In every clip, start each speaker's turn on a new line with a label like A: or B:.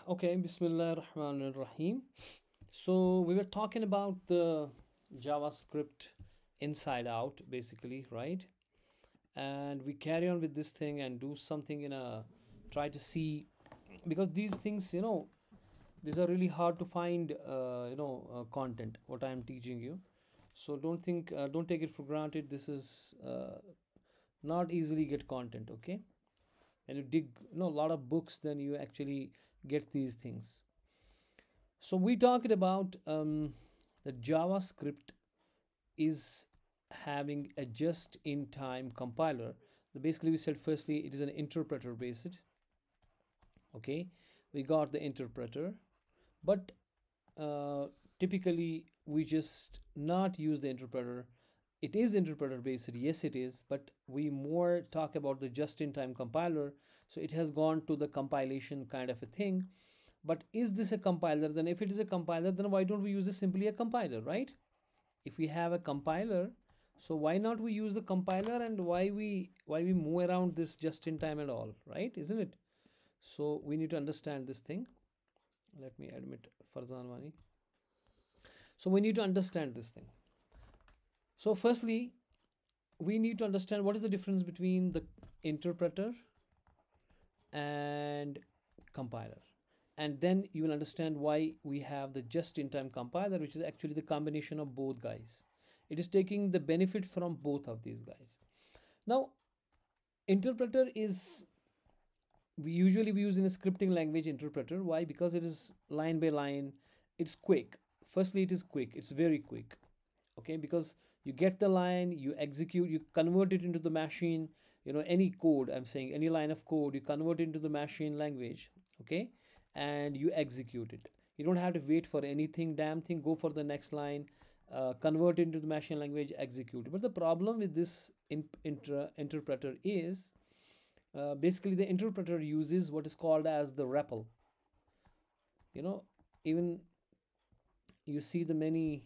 A: Okay, Bismillah Rahman Rahim. So we were talking about the JavaScript inside out, basically, right? And we carry on with this thing and do something try to see, because these things, these are really hard to find, content, what I am teaching you. So don't take it for granted. This is not easily get content, okay? And you dig, a lot of books, then you actually get these things. So we talked about the JavaScript is having a just-in-time compiler. Basically, we said firstly it is an interpreter based. Okay, we got the interpreter, but typically we just not use the interpreter. It is interpreter based, yes it is, but we more talk about the just-in-time compiler. So it has gone to the compilation kind of a thing. But is this a compiler? Then if it is a compiler, then why don't we use simply a compiler, right? If we have a compiler, so why not we use the compiler, and why we move around this just in time and all, right? Isn't it? So we need to understand this thing. Let me admit Farzan Wani. So we need to understand this thing. So firstly, we need to understand what is the difference between the interpreter and compiler, and then you will understand why we have the just-in-time compiler, which is actually the combination of both guys. It is taking the benefit from both of these guys. Now, interpreter is, we use in a scripting language interpreter. Why? Because it is line by line. It's quick. Firstly, it is quick. It's very quick. Okay, because you get the line, you execute, you convert it into the machine. Any code, I'm saying any line of code, you convert it into the machine language. Okay, and you execute it. You don't have to wait for anything, damn thing, go for the next line, convert it into the machine language, execute it. But the problem with this interpreter is basically the interpreter uses what is called as the REPL. Even you see the many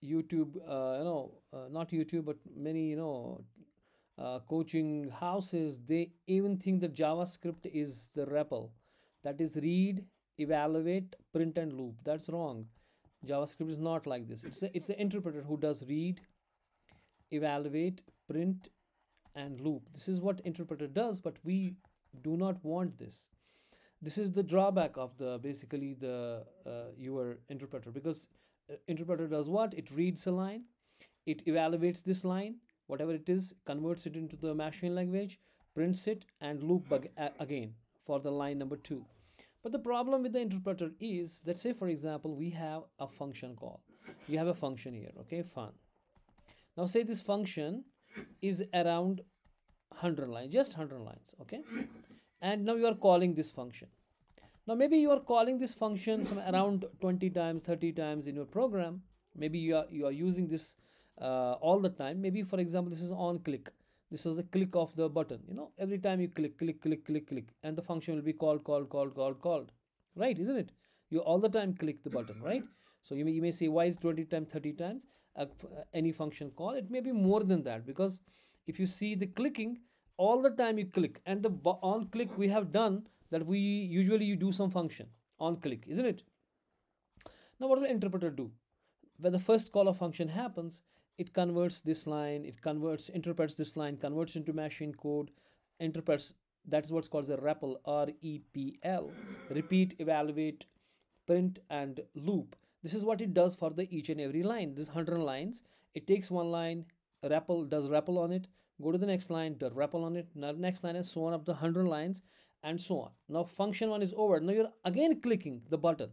A: YouTube, not YouTube, but many, coaching houses, they even think that JavaScript is the REPL. That is read, evaluate, print, and loop. That's wrong. JavaScript is not like this. It's the interpreter who does read, evaluate, print, and loop. This is what interpreter does, but we do not want this. This is the drawback of the basically the your interpreter, because interpreter does what? It reads a line, it evaluates this line, whatever it is, converts it into the machine language, prints it, and loop again for the line number 2. But the problem with the interpreter is that, say for example, we have a function call. You have a function here, okay, fun. Now say this function is around 100 lines, just 100 lines, okay? And now you are calling this function. Now maybe you are calling this function some around 20 times, 30 times in your program. Maybe you are using this all the time. Maybe for example, this is on click. This is a click of the button. Every time you click, click, click, click, click, and the function will be called, called, right? Isn't it? You all the time click the button, right? So you may say, why is 20 times, 30 times any function call? It may be more than that, because if you see the clicking, all the time you click, and the on click we have done that we usually you do some function on click, isn't it? Now what will interpreter do? When the first call of function happens, it converts this line, interprets this line, converts into machine code, interprets. That's what's called the REPL, REPL, repeat, evaluate, print, and loop. This is what it does for the each and every line. This 100 lines, it takes one line, does REPL on it, go to the next line, does REPL on it, next line, and so on up to 100 lines, and so on. Now function 1 is over. Now you're again clicking the button.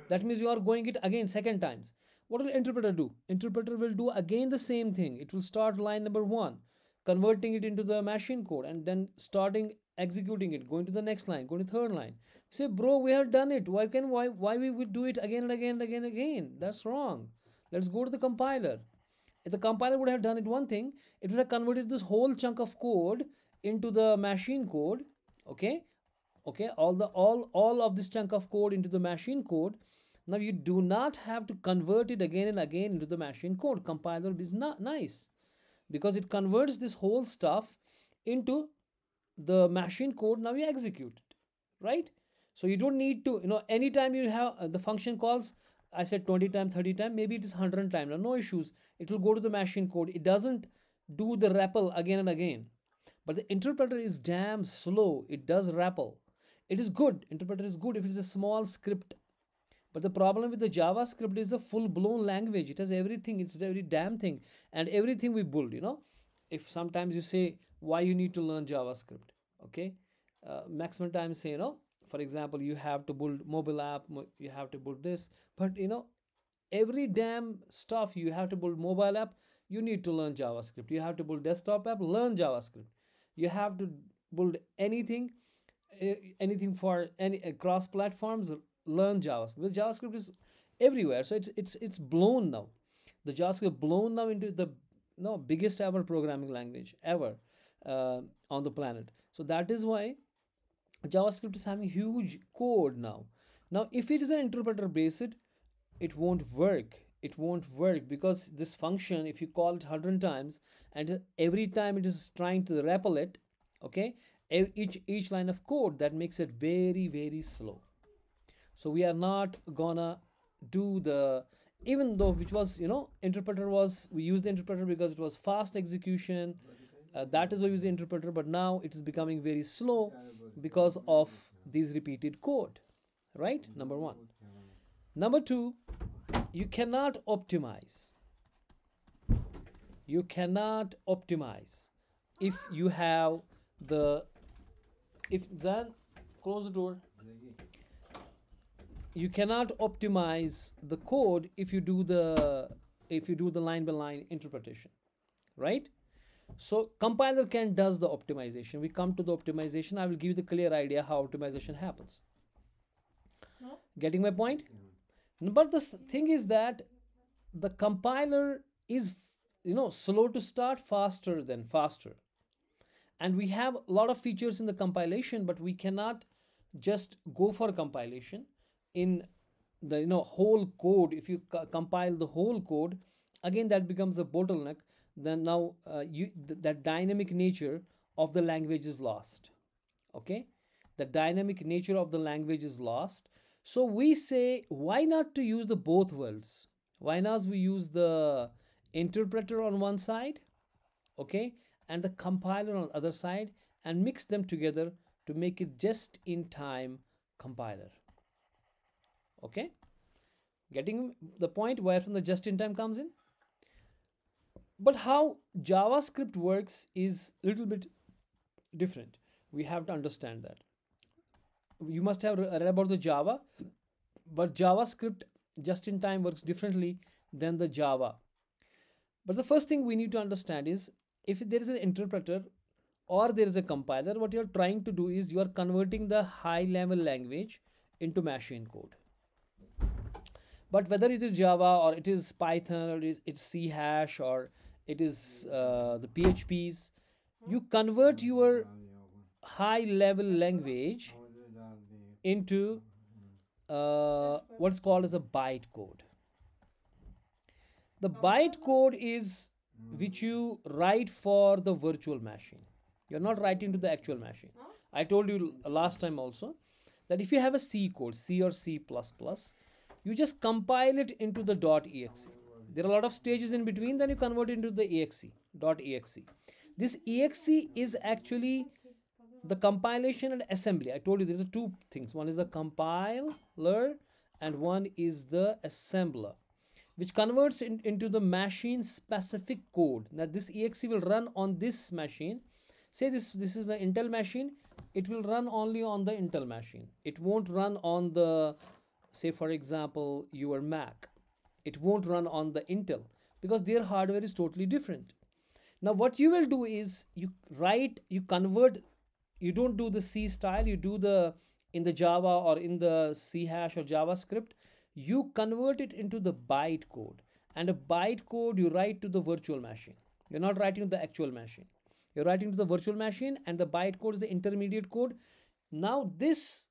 A: That means you are going it again second times. What will interpreter do? Interpreter will do again the same thing. It will start line number 1, converting it into the machine code, and then starting executing it, going to the next line, going to third line. Say, bro, we have done it. Why we would do it again and again and again and again? That's wrong. Let's go to the compiler. If the compiler would have done it one thing, it would have converted this whole chunk of code into the machine code. Okay, all of this chunk of code into the machine code. Now you do not have to convert it again and again into the machine code. Compiler is not nice, because it converts this whole stuff into the machine code. Now you execute it, right? So you don't need to, anytime you have the function calls, I said 20 times, 30 times, maybe it is 100 times. Now, no issues. It will go to the machine code. It doesn't do the REPL again and again. But the interpreter is damn slow. It does REPL. It is good. Interpreter is good if it is a small script. But the problem with the JavaScript is a full-blown language. It has everything. It's every damn thing. And everything we build. If sometimes you say why you need to learn JavaScript, okay? Maximum time say, for example, you have to build mobile app, you have to build this. But, every damn stuff you have to build mobile app, you need to learn JavaScript. You have to build desktop app, learn JavaScript. You have to build anything for any cross platforms, learn JavaScript. JavaScript is everywhere, so it's blown now. The JavaScript blown now into the biggest ever programming language ever on the planet. So that is why JavaScript is having huge code now. Now, if it is an interpreter based, it won't work. It won't work because this function, if you call it 100 times and every time it is trying to REPL it, okay, each line of code, that makes it very, very slow. So we are not gonna do the, even though which was, interpreter was, we used the interpreter because it was fast execution. That is why we use the interpreter, but now it is becoming very slow because of these repeated code, right? Number one. Number two, you cannot optimize. You cannot optimize if you have if then close the door. You cannot optimize the code if you do the line by line interpretation, right? So compiler can does the optimization. We come to the optimization. I will give you the clear idea how optimization happens. Getting my point? But the thing is that the compiler is slow to start, faster than faster. And we have a lot of features in the compilation, but we cannot just go for compilation in the whole code. If you compile the whole code, again that becomes a bottleneck. Then now that dynamic nature of the language is lost. Okay, the dynamic nature of the language is lost. So we say, why not to use the both worlds? Why not we use the interpreter on one side, okay, and the compiler on the other side, and mix them together to make it just in time compiler. Okay, getting the point where from the just in time comes in. But how JavaScript works is a little bit different. We have to understand that. You must have read about the Java, but JavaScript just in time works differently than the Java. But the first thing we need to understand is, if there is an interpreter or there is a compiler, what you are trying to do is you are converting the high level language into machine code. But whether it is Java or it is Python or it's C hash or it is the PHPs, you convert your high level language into what's called as a bytecode. The bytecode is which you write for the virtual machine. You're not writing to the actual machine. I told you last time also that if you have a C code, C or C++, you just compile it into the .exe. There are a lot of stages in between, then you convert it into the .exe. This .exe is actually the compilation and assembly. I told you there's two things. One is the compiler and one is the assembler, which converts into the machine specific code. Now this .exe will run on this machine. Say this is the Intel machine. It will run only on the Intel machine. It won't run on the, say for example, your Mac. It won't run on the Intel because their hardware is totally different. Now what you will do is you convert. You don't do the C style, you do in the Java or in the C hash or JavaScript, you convert it into the bytecode. And a bytecode you write to the virtual machine. You're not writing to the actual machine. You're writing to the virtual machine, and the bytecode is the intermediate code. Now this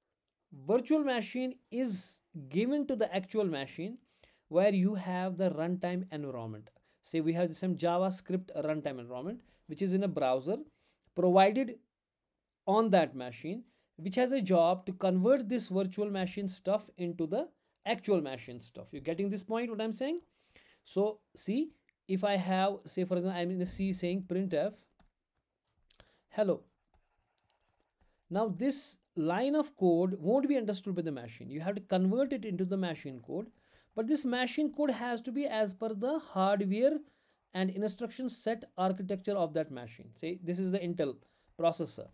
A: virtual machine is given to the actual machine where you have the runtime environment. Say we have the same JavaScript runtime environment, which is in a browser provided on that machine. which has a job to convert this virtual machine stuff into the actual machine stuff. You're getting this point, what I'm saying? So see, if I have, say for example, I'm in a C saying printf hello. Now this line of code won't be understood by the machine. You have to convert it into the machine code, but this machine code has to be as per the hardware and instruction set architecture of that machine. Say this is the Intel processor.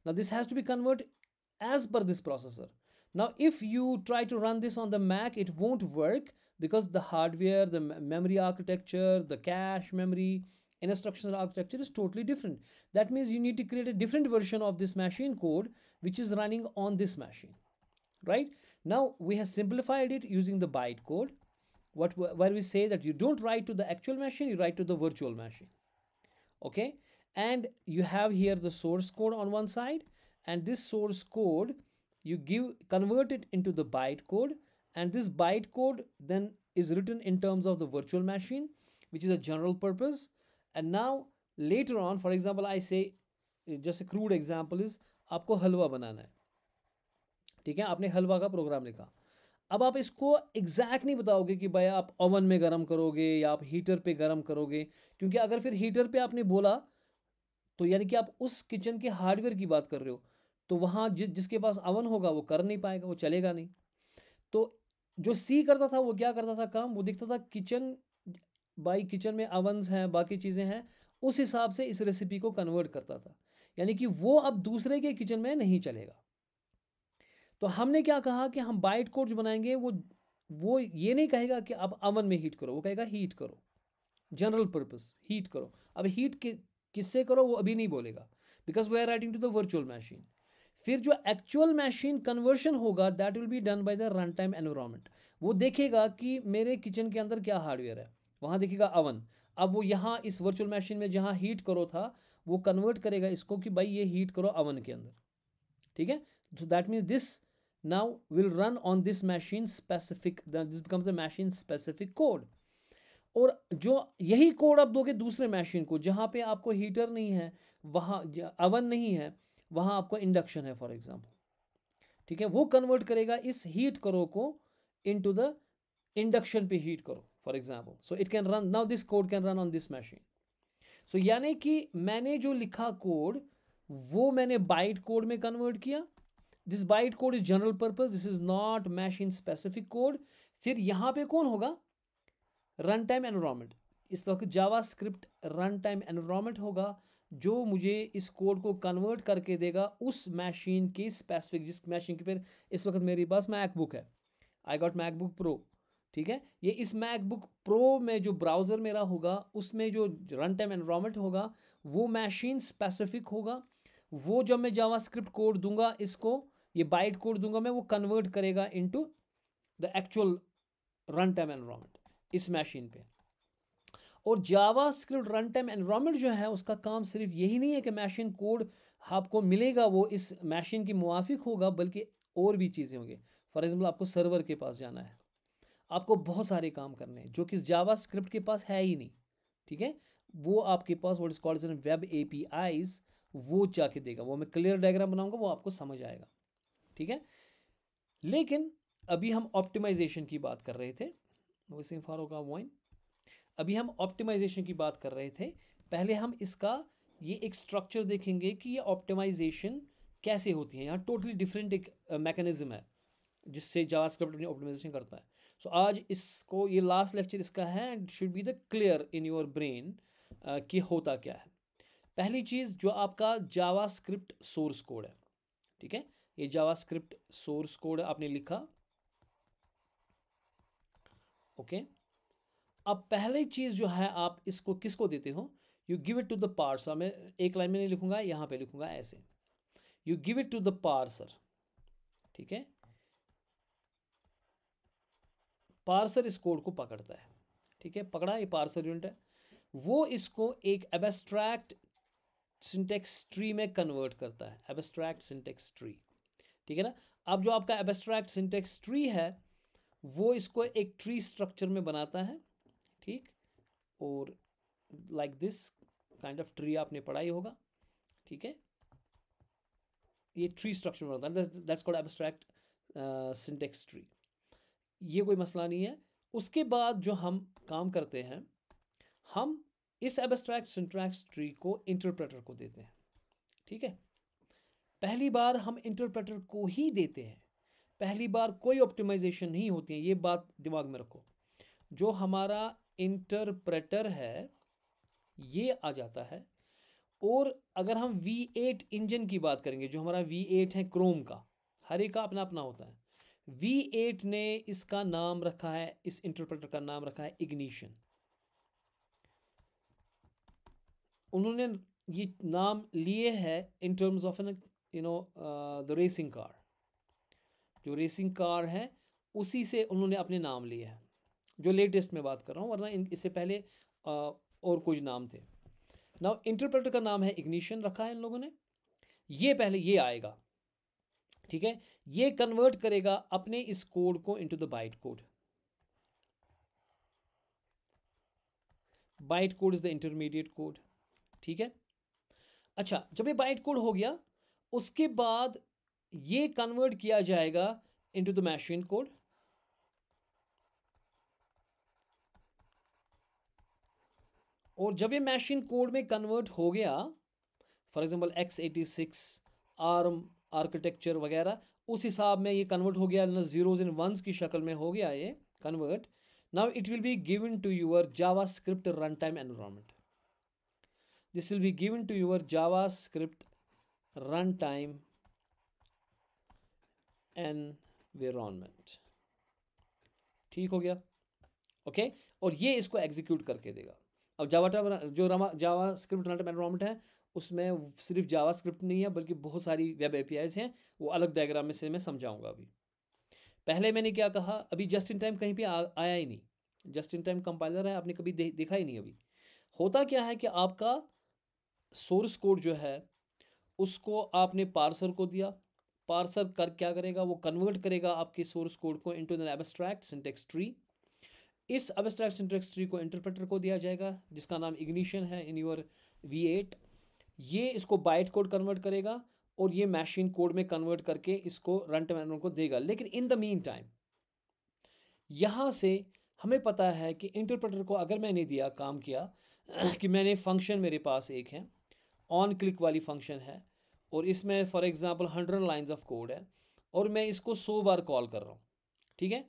A: Now this has to be converted as per this processor. Now if you try to run this on the Mac, it won't work because the hardware, the memory architecture, the cache memory, instruction architecture is totally different. That means you need to create a different version of this machine code which is running on this machine, right? Now we have simplified it using the bytecode, where we say that you don't write to the actual machine, you write to the virtual machine. Okay, and you have here the source code on one side, and this source code you convert it into the bytecode, and this bytecode then is written in terms of the virtual machine, which is a general purpose. And now later on, for example, I say, just a crude example is, आपको हलवा बनाना है, ठीक है, आपने हलवा का programme लिखा। अब आप इसको एग्जैक्ट नहीं बताओगे कि भाई आप ओवन में गर्म करोगे या आप हीटर पे गर्म करोगे, क्योंकि अगर फिर हीटर पे आपने बोला तो यानी कि आप उस किचन के हार्डवेयर की बात कर रहे हो, तो वहाँ जिसके पास ओवन होगा वो कर नहीं पाएगा, वो चलेगा नहीं। तो जो सी करता था वो क्या करता था काम, वो देखता था किचन बाई किचन में ओवन्स हैं, बाकी चीज़ें हैं, उस हिसाब से इस रेसिपी को कन्वर्ट करता था, यानी कि वो अब दूसरे के किचन में नहीं चलेगा। तो हमने क्या कहा कि हम बाइट कोड जो बनाएंगे वो ये नहीं कहेगा कि आप ओवन में हीट करो, वो कहेगा हीट करो, जनरल पर्पस हीट करो। अब हीट किससे करो वो अभी नहीं बोलेगा, because we are writing to the virtual machine. फिर जो एक्चुअल मशीन कन्वर्शन होगा that will be done by the run time environment. वो देखेगा कि मेरे किचन के अंदर क्या हार्डवेयर है, वहाँ देखेगा ओवन। अब वो यहाँ इस वर्चुअल मशीन में जहाँ हीट करो था वो कन्वर्ट करेगा इसको कि भाई ये हीट करो ओवन के अंदर, ठीक है। So that means this now will run on this machine specific, this becomes a machine specific code। और जो यही कोड आप दोगे दूसरे मशीन को जहाँ पे आपको हीटर नहीं है, वहाँ ओवन नहीं है, वहाँ आपको इंडक्शन है फॉर एग्जांपल, ठीक है, वो कन्वर्ट करेगा इस हीट करो को इनटू द इंडक्शन पे हीट करो for example. So it can run, now this code can run on this machine. So यानी कि मैंने जो लिखा कोड वो मैंने बाइट कोड में कन्वर्ट किया। This byte code is general purpose, this is not machine specific code. फिर यहाँ पे कौन होगा, रन टाइम एनवायरनमेंट। इस वक्त जावा स्क्रिप्ट रन टाइम एनवायरनमेंट होगा जो मुझे इस कोड को कन्वर्ट करके देगा उस मशीन की स्पेसिफिक, जिस मशीन के पर इस वक्त मेरे पास मैकबुक है, आई गॉट मैकबुक प्रो, ठीक है। ये इस मैकबुक प्रो में जो ब्राउज़र मेरा होगा उसमें जो रन टाइम एनवायरनमेंट होगा वो मशीन स्पेसिफिक होगा। वो जब मैं जावा स्क्रिप्ट कोड दूंगा, इसको ये बाइट कोड दूंगा मैं, वो कन्वर्ट करेगा into the actual run time environment इस मशीन पे। और जावा स्क्रिप्ट रन टाइम एनवायरनमेंट जो है उसका काम सिर्फ यही नहीं है कि मशीन कोड आपको मिलेगा वो इस मशीन की मुआफिक होगा, बल्कि और भी चीज़ें होंगी। फॉर एग्जाम्पल आपको सर्वर के पास जाना है, आपको बहुत सारे काम करने हैं जो कि जावा स्क्रिप्ट के पास है ही नहीं, ठीक है। वो आपके पास what is called as web APIs वो जाके देगा, वो मैं क्लियर डायग्राम बनाऊंगा, वो आपको समझ आएगा, ठीक है। लेकिन अभी हम ऑप्टिमाइजेशन की बात कर रहे थे, अभी हम ऑप्टिमाइजेशन की बात कर रहे थे। पहले हम इसका ये एक स्ट्रक्चर देखेंगे कि ये ऑप्टिमाइजेशन कैसे होती है। यहाँ टोटली डिफरेंट एक मैकेनिज्म है जिससे जावास्क्रिप्ट अपनी ऑप्टिमाइजेशन करता है। सो आज इसको, ये लास्ट लेक्चर इसका है, and should be the clear in your brain कि होता क्या है। पहली चीज़ जो आपका जावास्क्रिप्ट सोर्स कोड है, ठीक है, ये जावास्क्रिप्ट सोर्स कोड आपने लिखा, ओके। अब पहली चीज़ जो है आप इसको किसको देते हो, you give it to the parser. मैं एक लाइन में नहीं लिखूंगा, यहाँ पे लिखूंगा ऐसे, you give it to the parser, ठीक है। पार्सर इस कोड को पकड़ता है, ठीक है, पकड़ा, ये पार्सर यूनिट है, वो इसको एक एब्स्ट्रैक्ट सिंटेक्स ट्री में कन्वर्ट करता है, एब्स्ट्रैक्ट सिंटेक्स ट्री, ठीक है ना। अब जो आपका एब्स्ट्रैक्ट सिंटेक्स ट्री है वो इसको एक ट्री स्ट्रक्चर में बनाता है, ठीक, और like this kind of tree आपने पढ़ा ही होगा, ठीक है। ये ट्री स्ट्रक्चर बनता है, that's called abstract syntax tree. ये कोई मसला नहीं है। उसके बाद जो हम काम करते हैं, हम इस एब्स्ट्रैक्ट सिंटैक्स ट्री को इंटरप्रेटर को देते हैं। ठीक है, पहली बार हम इंटरप्रेटर को ही देते हैं, पहली बार कोई ऑप्टिमाइजेशन नहीं होती है, ये बात दिमाग में रखो। जो हमारा इंटरप्रेटर है ये आ जाता है। और अगर हम V8 इंजन की बात करेंगे, जो हमारा V8 है क्रोम का, हर एक का अपना अपना होता है। V8 ने इसका नाम रखा है, इस इंटरप्रेटर का नाम रखा है इग्निशन। उन्होंने ये नाम लिए है in terms of an the racing car. जो रेसिंग कार है उसी से उन्होंने अपने नाम लिए हैं, जो लेटेस्ट में बात कर रहा हूँ, वरना इससे पहले और कुछ नाम थे। नाउ इंटरप्रेटर का नाम है इग्निशन रखा है इन लोगों ने। ये पहले ये आएगा, ठीक है, ये कन्वर्ट करेगा अपने इस कोड को into the byte code. Bite code is the intermediate code. ठीक है, अच्छा, जब ये बाइट कोड हो गया उसके बाद ये कन्वर्ट किया जाएगा इनटू द मशीन कोड। और जब ये मशीन कोड में कन्वर्ट हो गया, for example x86 arm architecture वगैरह, उस हिसाब में ये कन्वर्ट हो गया, ना जीरोज एंड वंस की शक्ल में हो गया ये convert. Now it will be given to your JavaScript run time environment. This will be given to your JavaScript run time environment. ठीक हो गया, ओके। और ये इसको एग्जीक्यूट करके देगा। अब जावा स्क्रिप्ट रन टाइम एनवायरनमेंट है, उसमें सिर्फ जावा स्क्रिप्ट नहीं है बल्कि बहुत सारी वेब एपीआईज हैं, वो अलग डायग्राम में से मैं समझाऊंगा। अभी पहले मैंने क्या कहा, अभी जस्ट इन टाइम कहीं पे आया ही नहीं, जस्ट इन टाइम कंपाइलर है, आपने कभी देखा ही नहीं। अभी होता क्या है कि आपका सोर्स कोड जो है उसको आपने पार्सर को दिया, पार्सर कर क्या करेगा, वो कन्वर्ट करेगा आपके सोर्स कोड को into the abstract syntax tree. इस एब्स्ट्रैक्ट सिंटैक्स ट्री को इंटरप्रेटर को दिया जाएगा जिसका नाम इग्निशन है इन योर V8। ये इसको बाइट कोड कन्वर्ट करेगा और ये मशीन कोड में कन्वर्ट करके इसको रन टाइम एनवायरनमेंट को देगा। लेकिन इन द मीन टाइम यहाँ से हमें पता है कि इंटरप्रेटर को अगर मैंने दिया, काम किया कि मैंने फंक्शन, मेरे पास एक है ऑन क्लिक वाली फंक्शन है और इसमें for example 100 lines of code है और मैं इसको 100 बार कॉल कर रहा हूँ, ठीक है।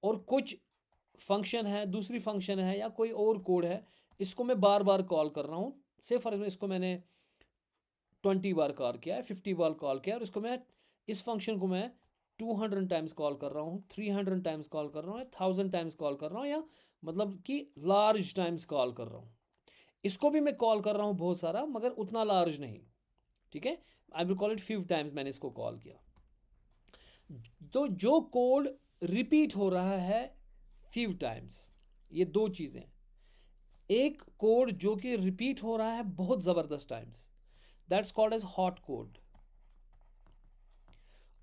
A: और कुछ फंक्शन है, दूसरी फंक्शन है या कोई और कोड है, इसको मैं बार बार कॉल कर रहा हूँ। से फॉर एग्जाम्पल इसको मैंने 20 बार कॉल किया है, 50 बार कॉल किया और इसको मैं, इस फंक्शन को मैं 200 टाइम्स कॉल कर रहा हूँ, 300 टाइम्स कॉल कर रहा हूँ, 1000 टाइम्स कॉल कर रहा हूँ, या मतलब कि लार्ज टाइम्स कॉल कर रहा हूँ। इसको भी मैं कॉल कर रहा हूँ बहुत सारा, मगर उतना लार्ज नहीं, ठीक है। I will call it 5 times मैंने इसको कॉल किया। तो जो कोड रिपीट हो रहा है 5 टाइम्स, ये दो चीज़ें, एक कोड जो कि रिपीट हो रहा है बहुत ज़बरदस्त times, that's called as hot code.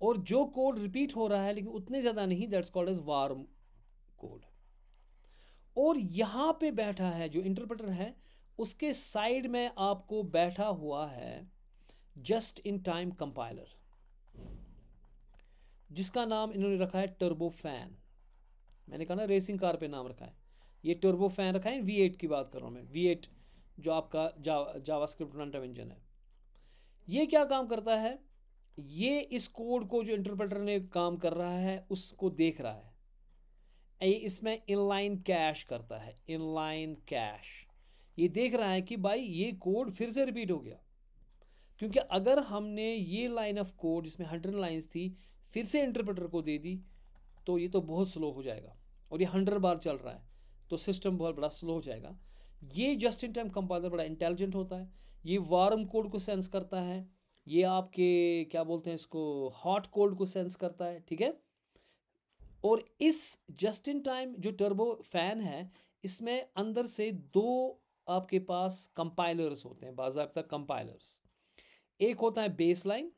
A: और जो कोड रिपीट हो रहा है लेकिन उतने ज़्यादा नहीं, that's called as warm code. और यहाँ पे बैठा है जो इंटरप्रेटर है, उसके साइड में आपको बैठा हुआ है जस्ट इन टाइम कंपाइलर, जिसका नाम इन्होंने रखा है टर्बो फैन। मैंने कहा ना रेसिंग कार पे नाम रखा है, ये टर्बो फैन रखा है। V8 की बात कर रहा हूँ मैं, V8 जो आपका जावास्क्रिप्ट रन टाइम इंजन है। ये क्या काम करता है, ये इस कोड को जो इंटरप्रेटर ने काम कर रहा है उसको देख रहा है, ये इसमें इनलाइन कैश करता है, इनलाइन कैश। ये देख रहा है कि भाई ये कोड फिर से रिपीट हो गया, क्योंकि अगर हमने ये लाइन ऑफ कोड जिसमें 100 लाइंस थी फिर से इंटरप्रेटर को दे दी तो ये तो बहुत स्लो हो जाएगा, और ये 100 बार चल रहा है तो सिस्टम बहुत बड़ा स्लो हो जाएगा। ये जस्ट इन टाइम कंपाइलर बड़ा इंटेलिजेंट होता है, ये वार्म कोड को सेंस करता है, ये आपके क्या बोलते हैं इसको, हॉट कोड को सेंस करता है, ठीक है। और इस जस्ट इन टाइम जो टर्बो फैन है, इसमें अंदर से दो आपके पास कंपाइलर्स होते हैं, बाज़ाब्ता कंपाइलर्स। एक होता है बेसलाइन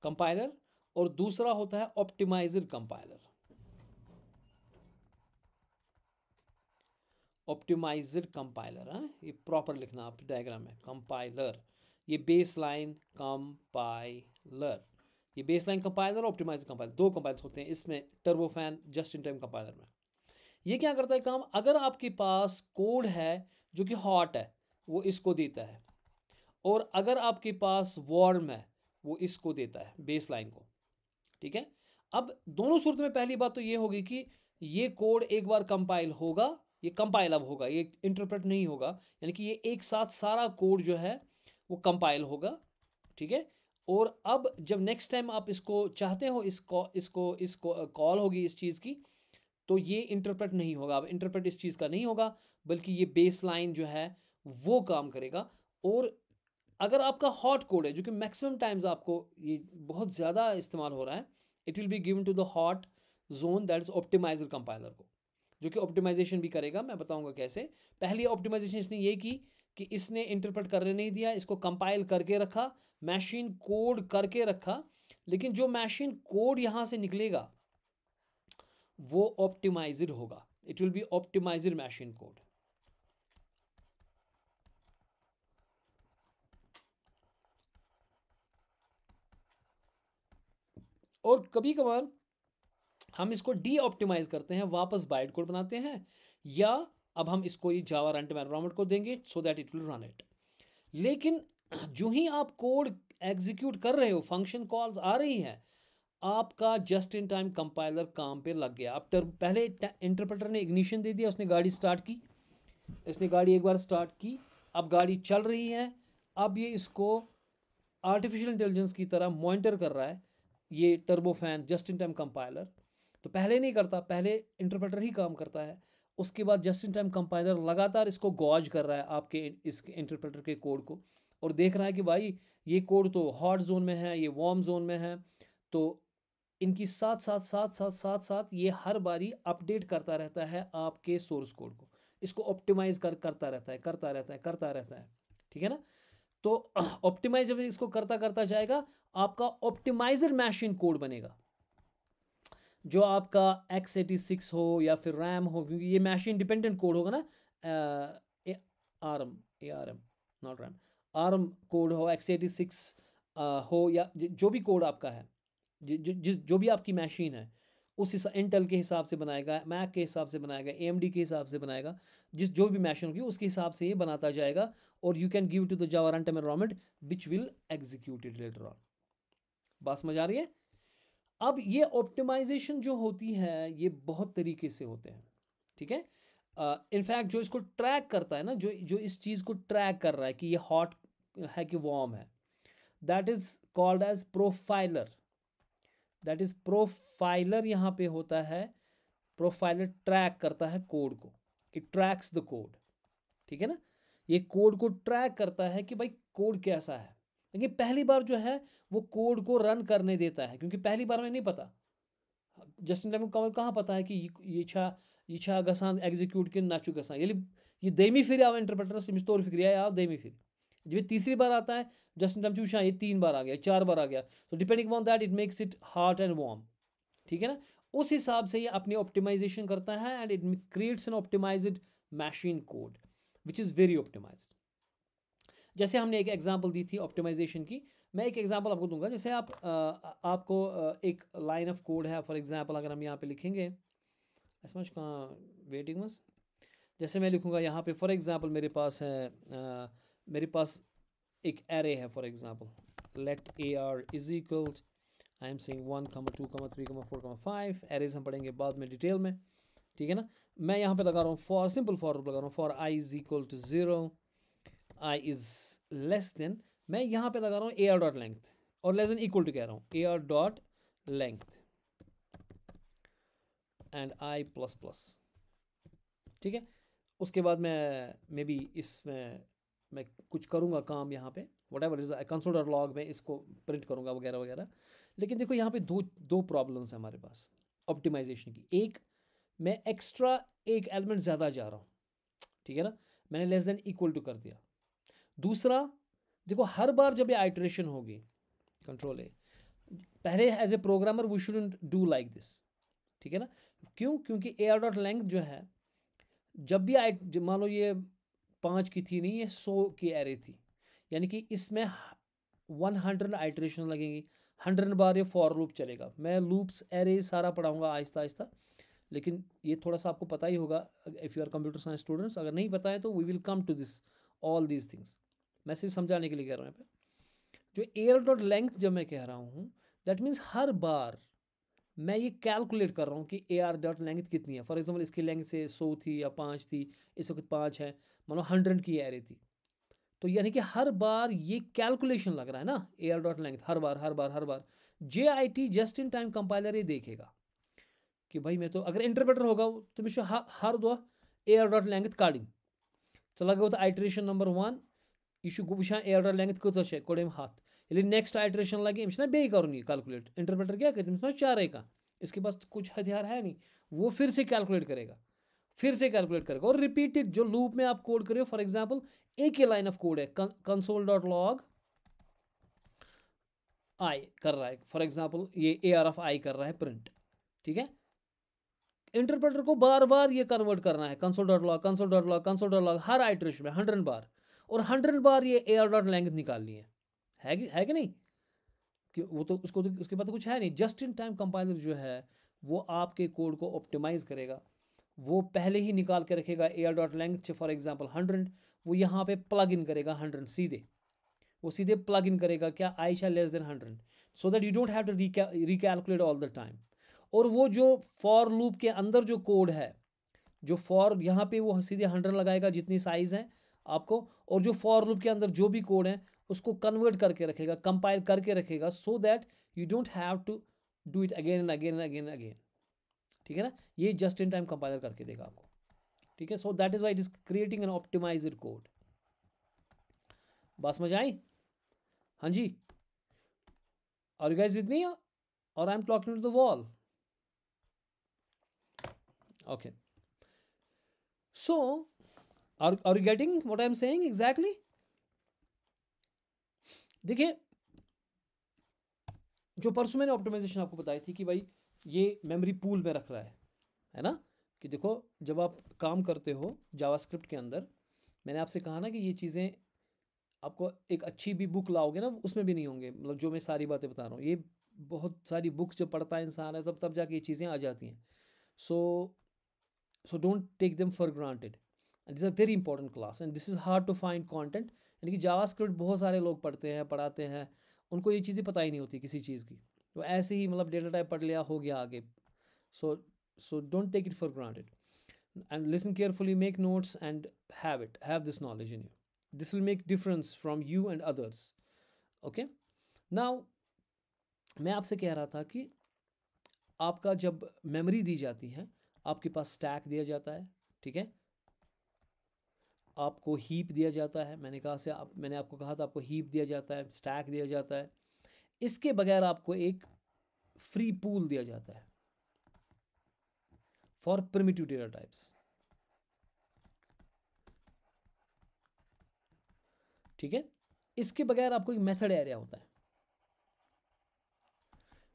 A: कंपाइलर और दूसरा होता है ऑप्टिमाइजर कंपाइलर। ऑप्टिमाइजर कंपाइलर, हाँ, ये प्रॉपर लिखना आप डायग्राम में, कंपाइलर ये बेस लाइन कंपाइलर, ये base line compiler, optimizer compiler, दो कंपाइलर्स होते हैं इसमें Turbofan just in time compiler में। ये क्या करता है काम, अगर आपके पास कोड है जो कि हॉट है वो इसको देता है, और अगर आपके पास वार्म है वो इसको देता है बेस लाइन को, ठीक है। अब दोनों सूरत में पहली बात तो ये होगी कि ये कोड एक बार कंपाइल होगा, ये कंपाइल अब होगा, ये इंटरप्रेट नहीं होगा, यानी कि ये एक साथ सारा कोड जो है वो कंपाइल होगा, ठीक है। और अब जब नेक्स्ट टाइम आप इसको चाहते हो, इसको कॉल होगी इस चीज़ की, तो ये इंटरप्रेट नहीं होगा, अब इंटरप्रेट इस चीज़ का नहीं होगा, बल्कि ये बेस लाइन जो है वो काम करेगा। और अगर आपका हॉट कोड है, जो कि मैक्सिमम टाइम्स आपको ये बहुत ज़्यादा इस्तेमाल हो रहा है, it will be given to the hot zone, that is optimizer compiler को, जो कि ऑप्टिमाइजेशन भी करेगा। मैं बताऊंगा कैसे। पहली ऑप्टिमाइजेशन इसने ये की कि इसने इंटरप्रेट करने नहीं दिया, इसको कंपाइल करके रखा, मशीन कोड करके रखा, लेकिन जो मशीन कोड यहाँ से निकलेगा वो ऑप्टिमाइज्ड होगा, it will be optimised machine code. और कभी कभार हम इसको डी ऑप्टिमाइज करते हैं, वापस बाइट कोड बनाते हैं, या अब हम इसको ये जावा रन टाइम एनवायरनमेंट को देंगे so that it will run it. लेकिन जो ही आप कोड एग्जीक्यूट कर रहे हो, फंक्शन कॉल्स आ रही हैं, आपका जस्ट इन टाइम कंपाइलर काम पे लग गया। अब पहले इंटरप्रेटर ने इग्निशन दे दिया, उसने गाड़ी स्टार्ट की, इसने गाड़ी एक बार स्टार्ट की, अब गाड़ी चल रही है, अब ये इसको आर्टिफिशियल इंटेलिजेंस की तरह मॉनिटर कर रहा है, ये turbofan just in time compiler. तो पहले नहीं करता, पहले इंटरप्रेटर ही काम करता है, उसके बाद जस्ट इन टाइम कंपाइलर लगातार इसको गॉज कर रहा है आपके इस इंटरप्रेटर के कोड को, और देख रहा है कि भाई ये कोड तो हॉट जोन में है, ये वार्म जोन में है, तो इनकी साथ साथ साथ साथ साथ साथ ये हर बारी अपडेट करता रहता है आपके सोर्स कोड को, इसको ऑप्टिमाइज करता रहता है, करता रहता है, करता रहता है, ठीक है ना। तो ऑप्टिमाइज जब इसको करता करता जाएगा, आपका ऑप्टिमाइजर मशीन कोड बनेगा, जो आपका x86 हो या फिर रैम हो, क्योंकि ये मशीन डिपेंडेंट कोड होगा ना, ARM not RAM, ARM code हो, x86 हो, या जो भी कोड आपका है, जो भी आपकी मशीन है, उस इंटेल के हिसाब से बनाएगा, मैक के हिसाब से बनाएगा, AMD के हिसाब से बनाएगा, जो भी मशीन होगी उसके हिसाब से ये बनाता जाएगा, और you can give to the Java run time environment which will execute it later on. बात समझ आ रही है। अब ये ऑप्टिमाइजेशन जो होती है ये बहुत तरीके से होते हैं, ठीक है। इनफैक्ट जो इसको ट्रैक करता है ना, जो जो इस चीज़ को ट्रैक कर रहा है कि ये हॉट है कि वार्म है, that is called as profiler, that is profiler यहाँ पे होता है। प्रोफाइलर ट्रैक करता है कोड को, इट ट्रैक्स द कोड, ठीक है ना। ये कोड को ट्रैक करता है कि भाई कोड कैसा है, लेकिन पहली बार जो है वो कोड को रन करने देता है, क्योंकि पहली बार में नहीं पता, जस्टिन टाइम को कहाँ पता है कि ये छा गसान एग्जीक्यूट कि ना छु गसान, ये देमी फिर आवा इंटरप्रेटर से तौर फिक्रिया आव देमी फिर, जब ये तीसरी बार आता है जस्टिन टाइम चूशा ये 3 बार आ गया, 4 बार आ गया, तो depending on that it makes it hot and warm, ठीक है ना। उस हिसाब से ये अपनी ऑप्टिमाइजेशन करता है, and it creates an optimised machine code which is very optimised. जैसे हमने एक एग्जांपल दी थी ऑप्टिमाइजेशन की, मैं एक एग्जांपल आपको दूंगा। जैसे आपको एक लाइन ऑफ कोड है, फॉर एग्जांपल अगर हम यहाँ पे लिखेंगे, समझ कहाँ वेटिंग में, जैसे मैं लिखूँगा यहाँ पे फॉर एग्जांपल मेरे पास है मेरे पास एक एरे है, for example let AR is equal, I am saying 1, 2, 3, 4, 5, arrays हम पढ़ेंगे बाद में डिटेल में, ठीक है ना। मैं यहाँ पे लगा रहा हूँ फॉर, सिंपल फॉर लगा रहा हूँ, for i is equal to 0, i is less than, मैं यहाँ पे लगा रहा हूँ AR डॉट लेंथ, और लेस देन इक्वल टू कह रहा हूँ AR dot length and i plus plus, ठीक है। उसके बाद मैं भी इसमें मैं कुछ करूँगा काम यहाँ पे, what ever is console dot log में इसको प्रिंट करूँगा वगैरह वगैरह। लेकिन देखो यहाँ पे दो प्रॉब्लम्स हैं हमारे पास ऑप्टिमाइजेशन की। एक, मैं एक्स्ट्रा एक एलिमेंट ज़्यादा जा रहा हूँ, ठीक है ना, मैंने लेस देन इक्वल टू कर दिया। दूसरा, देखो हर बार जब ये आइटरेशन होगी, कंट्रोल ए, पहले as a programmer we shouldn't do like this, ठीक है ना। क्यों? क्योंकि AR डॉट लेंथ जो है, जब भी मान लो ये 5 की थी नहीं, ये 100 की एरे थी, यानी कि इसमें 100 आइट्रेशन लगेंगी, 100 बार ये फॉर लूप चलेगा। मैं लूप्स एरे सारा पढ़ाऊँगा आहिस्ता आहिस्ता, लेकिन ये थोड़ा सा आपको पता ही होगा if you are computer science students. अगर नहीं पता है तो we will come to this all these things. मैं सिर्फ समझाने के लिए कह रहा हूँ यहाँ पे। जो एयर डॉट लेंथ जब मैं कह रहा हूँ, दैट मीन्स हर बार मैं ये कैलकुलेट कर रहा हूँ कि एयर डॉट लेंथ कितनी है। फॉर एग्जाम्पल इसकी लेंथ से 100 थी या 5 थी, इस वक्त 5 है, मानो 100 की एरे थी, तो यानी कि हर बार ये कैलकुलेशन लग रहा है ना, air dot length her bar her bar her bar. JIT just in time compiler ये देखेगा कि भाई मैं तो, अगर इंटरप्रेटर होगा तो मैं हर दो एयर डॉट लेंथ काड़ी चला गया आइट्रेशन नंबर 1 यह वुचान एयर डॉट लेंथ कच कोड़म हाथ, ये नेक्स्ट आइट्रेशन लगे अमिस ना बे कर कैलकुलेट। इंटरप्रेटर क्या करे, तमिस चारे का, इसके पास तो कुछ हथियार है नहीं, वो फिर से कैलकुलेट करेगा, फिर से कैलकुलेट करेगा और रिपीटेड। जो लूप में आप कोड करो, फॉर एग्जाम्पल एक ही लाइन ऑफ कोड है, कंसोल डॉट लॉग आई कर रहा है, फॉर एग्जाम्पल ये AR ऑफ आई कर रहा है प्रिंट, ठीक है। इंटरप्रेटर को बार बार ये कन्वर्ट करना है, console dot log console dot log console dot log, हर आइट्रेशन में 100 बार, और 100 बार ये AR डॉट लेंथ निकालनी है कि नहीं, कि वो तो उसको तो उसके बाद तो कुछ है नहीं। जस्ट इन टाइम कंपाइलर जो है वो आपके कोड को ऑप्टिमाइज करेगा, वो पहले ही निकाल के रखेगा AR dot length for example 100, वो यहाँ पे प्लग इन करेगा 100 सीधे, वो सीधे प्लग इन करेगा क्या, आयशा less than 100, so that you don't have to recalculate all the time. और वो जो फॉर लूप के अंदर जो कोड है, जो फॉर यहाँ पे वो सीधे 100 लगाएगा जितनी साइज है आपको, और जो फॉर लूप के अंदर जो भी कोड है उसको कन्वर्ट करके रखेगा, कंपाइल करके रखेगा, so that you don't have to do it again and again and again and again, ठीक है ना। ये जस्ट इन टाइम कंपाइलर करके देगा आपको, ठीक है। So that is why it is creating an optimised code. बात समझ आई? हाँ जी, are you guys with me और I am talking to the wall? Okay, so are you getting what I'm saying exactly? देखिए, जो परसों मैंने ऑप्टिमाइजेशन आपको बताई थी कि भाई ये मेमोरी पूल में रख रहा है ना, कि देखो जब आप काम करते हो जावास्क्रिप्ट के अंदर, मैंने आपसे कहा ना कि ये चीज़ें आपको एक अच्छी भी बुक लाओगे ना उसमें भी नहीं होंगे, मतलब जो मैं सारी बातें बता रहा हूँ, ये बहुत सारी बुक्स जब पढ़ता है इंसान है तब जाके ये चीज़ें आ जाती हैं। So don't take them for granted, and this is a very important class and this is hard to find content। यानी कि जावास्क्रिप्ट बहुत सारे लोग पढ़ते हैं पढ़ाते हैं, उनको ये चीज़ें पता ही नहीं होती किसी चीज़ की, तो ऐसे ही मतलब डेटा टाइप पढ़ लिया हो गया आगे। so don't take it for granted and listen carefully, make notes and have this knowledge in you. This will make difference from you and others, okay। now मैं आपसे कह रहा था कि आपका जब मेमोरी दी जाती है, आपके पास स्टैक दिया जाता है, ठीक है, आपको हीप दिया जाता है, मैंने आपको कहा था आपको हीप दिया जाता है, स्टैक दिया जाता है, इसके बगैर आपको एक फ्री पूल दिया जाता है फॉर प्रिमिटिव डेटा टाइप्स, ठीक है। इसके बगैर आपको एक मेथड एरिया होता है।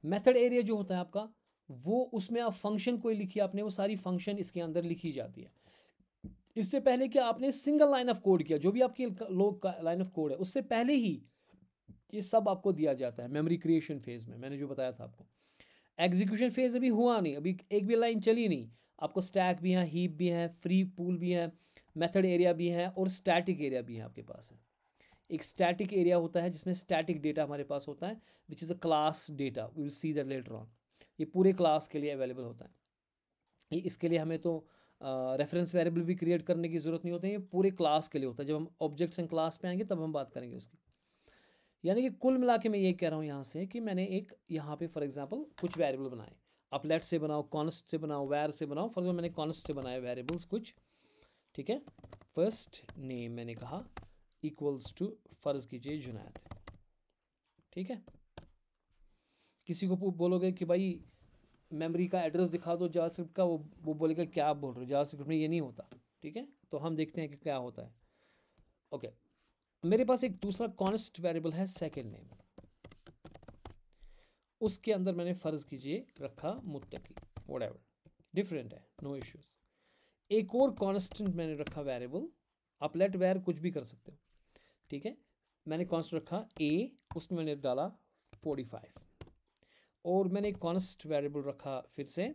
A: मेथड एरिया जो होता है आपका, वो उसमें आप फंक्शन कोई लिखी आपने, वो सारी फंक्शन इसके अंदर लिखी जाती है। इससे पहले कि आपने सिंगल लाइन ऑफ कोड किया, जो भी आपकी लाइन ऑफ कोड है, उससे पहले ही ये सब आपको दिया जाता है मेमोरी क्रिएशन फेज में। मैंने जो बताया था आपको, एग्जीक्यूशन फेज अभी हुआ नहीं, अभी एक भी लाइन चली नहीं, आपको स्टैक भी है, हीप भी है, फ्री पूल भी है, मेथड एरिया भी है और स्टैटिक एरिया भी है आपके पास है। एक स्टैटिक एरिया होता है जिसमें स्टैटिक डेटा हमारे पास होता है, which is the class data, we will see that later on. ये पूरे क्लास के लिए अवेलेबल होता है। इसके लिए हमें तो रेफरेंस वेरिएबल भी क्रिएट करने की ज़रूरत नहीं होती है, ये पूरे क्लास के लिए होता है। जब हम ऑब्जेक्ट्स एंड क्लास पे आएंगे तब हम बात करेंगे उसकी। यानी कि कुल मिला के मैं ये कह रहा हूँ यहाँ से कि मैंने एक यहाँ पे फॉर एग्जांपल कुछ वेरिएबल बनाए, आप लेट से बनाओ, कॉन्स्ट से बनाओ, वेर से बनाओ। फॉर एग्जाम्पल मैंने कॉन्स्ट से बनाए वेरिएबल्स कुछ, ठीक है। फर्स्ट नेम मैंने कहा इक्वल्स टू फ़र्ज़ कीजिए जुनैद, ठीक है। किसी को बोलोगे कि भाई मेमोरी का एड्रेस दिखा दो जावास्क्रिप्ट का, वो बोलेगा क्या आप बोल रहे हो, जावास्क्रिप्ट में ये नहीं होता, ठीक है। तो हम देखते हैं कि क्या होता है। ओके, मेरे पास एक दूसरा कॉन्स्ट वेरिएबल है सेकंड नेम, उसके अंदर मैंने फ़र्ज़ कीजिए रखा मुत्तकी, व्हाटएवर, डिफरेंट है, नो इश्यूज़। एक और कांस्टेंट मैंने रखा वेरिएबल, आप लेट वेर कुछ भी कर सकते हो, ठीक है। मैंने कॉन्स्ट रखा a, उसमें मैंने डाला 45, और मैंने कॉन्स्ट वेरिएबल रखा फिर से,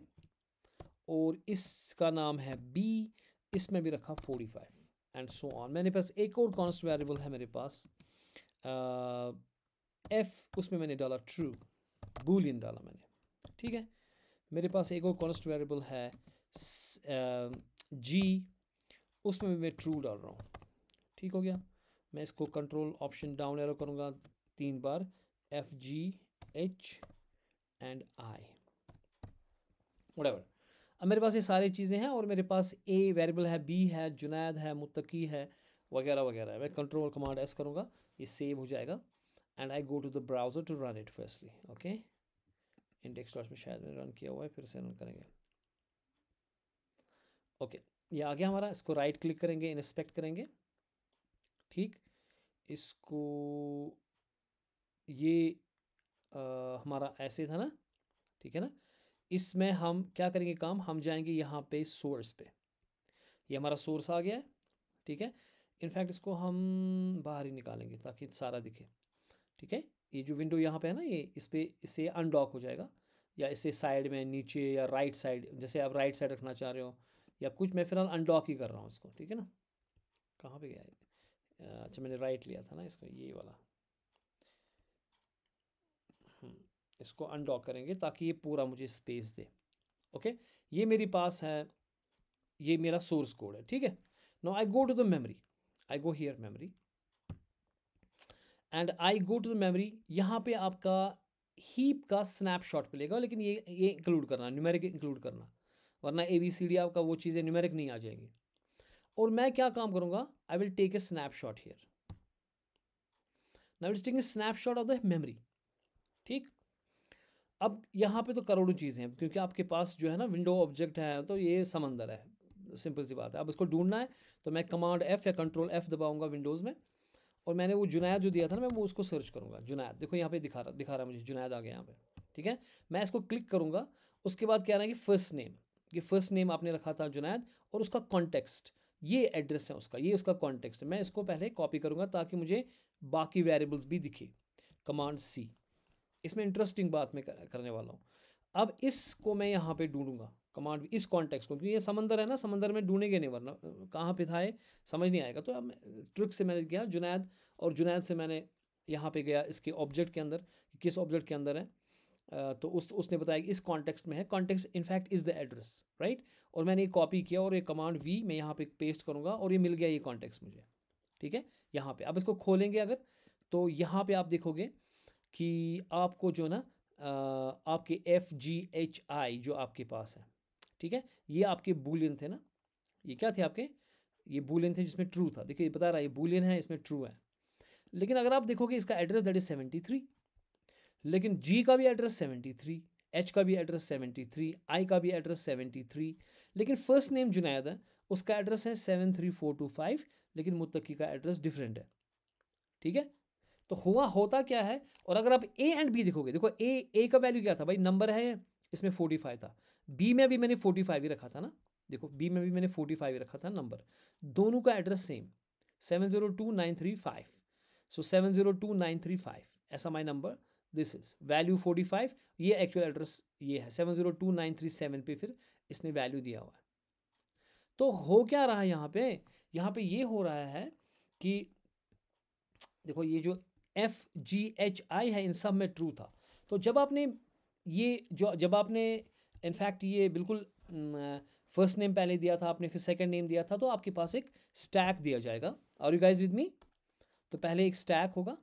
A: और इसका नाम है b, इसमें भी रखा 45 एंड सो ऑन। मैंने पास एक और कॉन्स्ट वेरिएबल है मेरे पास f, उसमें मैंने डाला ट्रू, बूलियन डाला मैंने, ठीक है। मेरे पास एक और कॉन्स्ट वेरिएबल है g, उसमें भी मैं ट्रू डाल रहा हूँ, ठीक हो गया। मैं इसको कंट्रोल ऑप्शन डाउन एरो करूँगा 3 बार, f g h and i, whatever. अब मेरे पास ये सारी चीज़ें हैं, और मेरे पास a वेरिएबल है, b है, जुनैद है, मुत्तकी है, वगैरह वगैरह। मैं कंट्रोल कमांड s करूँगा, ये सेव हो जाएगा, and I go to the browser to run it firstly. Okay, index dot में शायद मैंने रन किया हुआ है, फिर से रन करेंगे। ओके, ये आ गया हमारा। इसको राइट क्लिक करेंगे, इंस्पेक्ट करेंगे, ठीक। इसको ये हमारा ऐसे था ना, ठीक है ना। इसमें हम क्या करेंगे काम, हम जाएंगे यहाँ पे सोर्स पे, ये हमारा सोर्स आ गया है, ठीक है। इनफैक्ट इसको हम बाहर ही निकालेंगे ताकि सारा दिखे, ठीक है। ये जो विंडो यहाँ पे है ना, ये इस पे, इससे अनडॉक हो जाएगा, या इससे साइड में नीचे या राइट साइड, जैसे आप राइट साइड रखना चाह रहे हो या कुछ। मैं फिलहाल अनडॉक ही कर रहा हूँ इसको, ठीक है ना। कहाँ पे गया है? अच्छा, मैंने राइट लिया था ना इसको, ये वाला। इसको अनडॉक करेंगे ताकि ये पूरा मुझे स्पेस दे। ओके, ये मेरे पास है, ये मेरा सोर्स कोड है, ठीक है। Now I go to the memory, I go here memory, and I go to the memory. यहाँ पे आपका हीप का स्नैपशॉट मिलेगा, लेकिन ये इंक्लूड करना, न्यूमेरिक इंक्लूड करना, वरना ABCD आपका वो चीज़ें न्यूमेरिक नहीं आ जाएंगी। और मैं क्या काम करूँगा, I will take a snapshot here, now it's taking a snapshot of the memory, ठीक। अब यहाँ पे तो करोड़ों चीज़ें हैं, क्योंकि आपके पास जो है ना विंडो ऑब्जेक्ट है, तो ये समंदर है, सिंपल सी बात है। अब इसको ढूंढना है तो मैं कमांड F या कंट्रोल F दबाऊंगा विंडोज़ में, और मैंने वो जुनैद जो दिया था ना, मैं वो उसको सर्च करूँगा। जुनैद देखो यहाँ पे दिखा रहा है मुझे, जुनैद आ गया यहाँ पे, ठीक है। मैं इसको क्लिक करूँगा, उसके बाद क्या रहा है कि फर्स्ट नेम, ये फर्स्ट नेम आपने रखा था जुनैद, और उसका कॉन्टेक्स्ट, ये एड्रेस है उसका, ये उसका कॉन्टेक्स्ट है। मैं इसको पहले कॉपी करूँगा ताकि मुझे बाकी वेरिएबल्स भी दिखे। कमांड C, इसमें इंटरेस्टिंग बात मैं करने वाला हूँ। अब इसको मैं यहाँ पे ढूंढूंगा, कमांड इस कॉन्टेक्स्ट को, क्योंकि ये समंदर है ना, समंदर में ढूंढेंगे नहीं, वरना कहाँ पे था ये समझ नहीं आएगा। तो अब ट्रिक से मैंने किया जुनैद, और जुनैद से मैंने यहाँ पे गया इसके ऑब्जेक्ट के अंदर, किस ऑब्जेक्ट के अंदर है, तो उसने बताया कि इस कॉन्टेक्स्ट में है। Context in fact is the address, right. और मैंने ये कॉपी किया, और ये कमांड V मैं यहाँ पे पेस्ट करूँगा, और ये मिल गया ये कॉन्टेक्स्ट मुझे, ठीक है। यहाँ पे अब इसको खोलेंगे अगर, तो यहाँ पे आप देखोगे कि आपको जो ना आपके FGHI जो आपके पास है, ठीक है, ये आपके बूलियन थे ना, ये क्या थे आपके, ये बूलियन थे जिसमें ट्रू था। देखिए बता रहा है ये बूलियन है, इसमें ट्रू है। लेकिन अगर आप देखोगे इसका एड्रेस दैट इज 73, लेकिन G का भी एड्रेस 73, H का भी एड्रेस 73, I का भी एड्रेस 73, लेकिन फर्स्ट नेम जुनैद है, उसका एड्रेस है 73425, लेकिन मुत्तकी का एड्रेस डिफरेंट है, ठीक है। तो होता क्या है, और अगर आप A एंड B देखोगे, देखो A का वैल्यू क्या था भाई, नंबर है, इसमें 45 था। B में भी मैंने 45 ही रखा था ना, देखो B में भी मैंने 45 ही रखा था नंबर, दोनों का एड्रेस सेम 702935, सो 702935 ऐसा my number, this is value 45, ये एक्चुअल एड्रेस ये है 702937 पे फिर इसने वैल्यू दिया हुआ है। तो हो क्या रहा है यहाँ पे ये हो रहा है कि देखो ये जो FGHI है इन सब में ट्रू था। तो जब आपने ये जब आपने इनफैक्ट ये बिल्कुल फर्स्ट नेम पहले दिया था आपने, फिर सेकंड नेम दिया था, तो आपके पास एक स्टैक दिया जाएगा। Are you guys with me? तो पहले एक स्टैक होगा,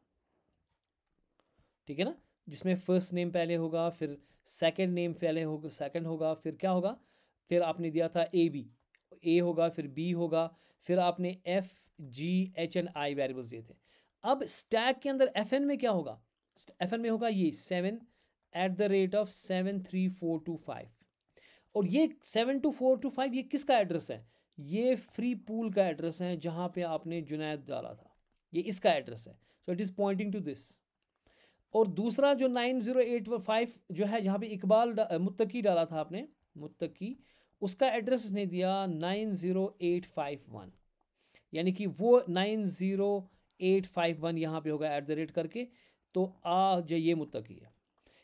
A: ठीक है ना, जिसमें फर्स्ट नेम पहले होगा, फिर सेकंड नेम पहले होगा, सेकंड होगा, फिर क्या होगा, फिर आपने दिया था A होगा, फिर B होगा, फिर आपने FGHNI वेरिएबल्स दिए थे। अब स्टैक के अंदर FN में क्या होगा, FN में होगा ये 7@73425, और ये 72425 ये किसका एड्रेस है, ये फ्री पूल का एड्रेस है जहां पे आपने जुनैद डाला था, ये इसका एड्रेस है। So it is pointing to this. और दूसरा जो 90815 जो है जहां पे इकबाल मुत्तकी डाला था आपने, मुत्तकी, उसका एड्रेस इसने दिया 90851, यानी कि वो 908 851 यहाँ पे होगा @ करके, तो आज ये मुत्तकी है।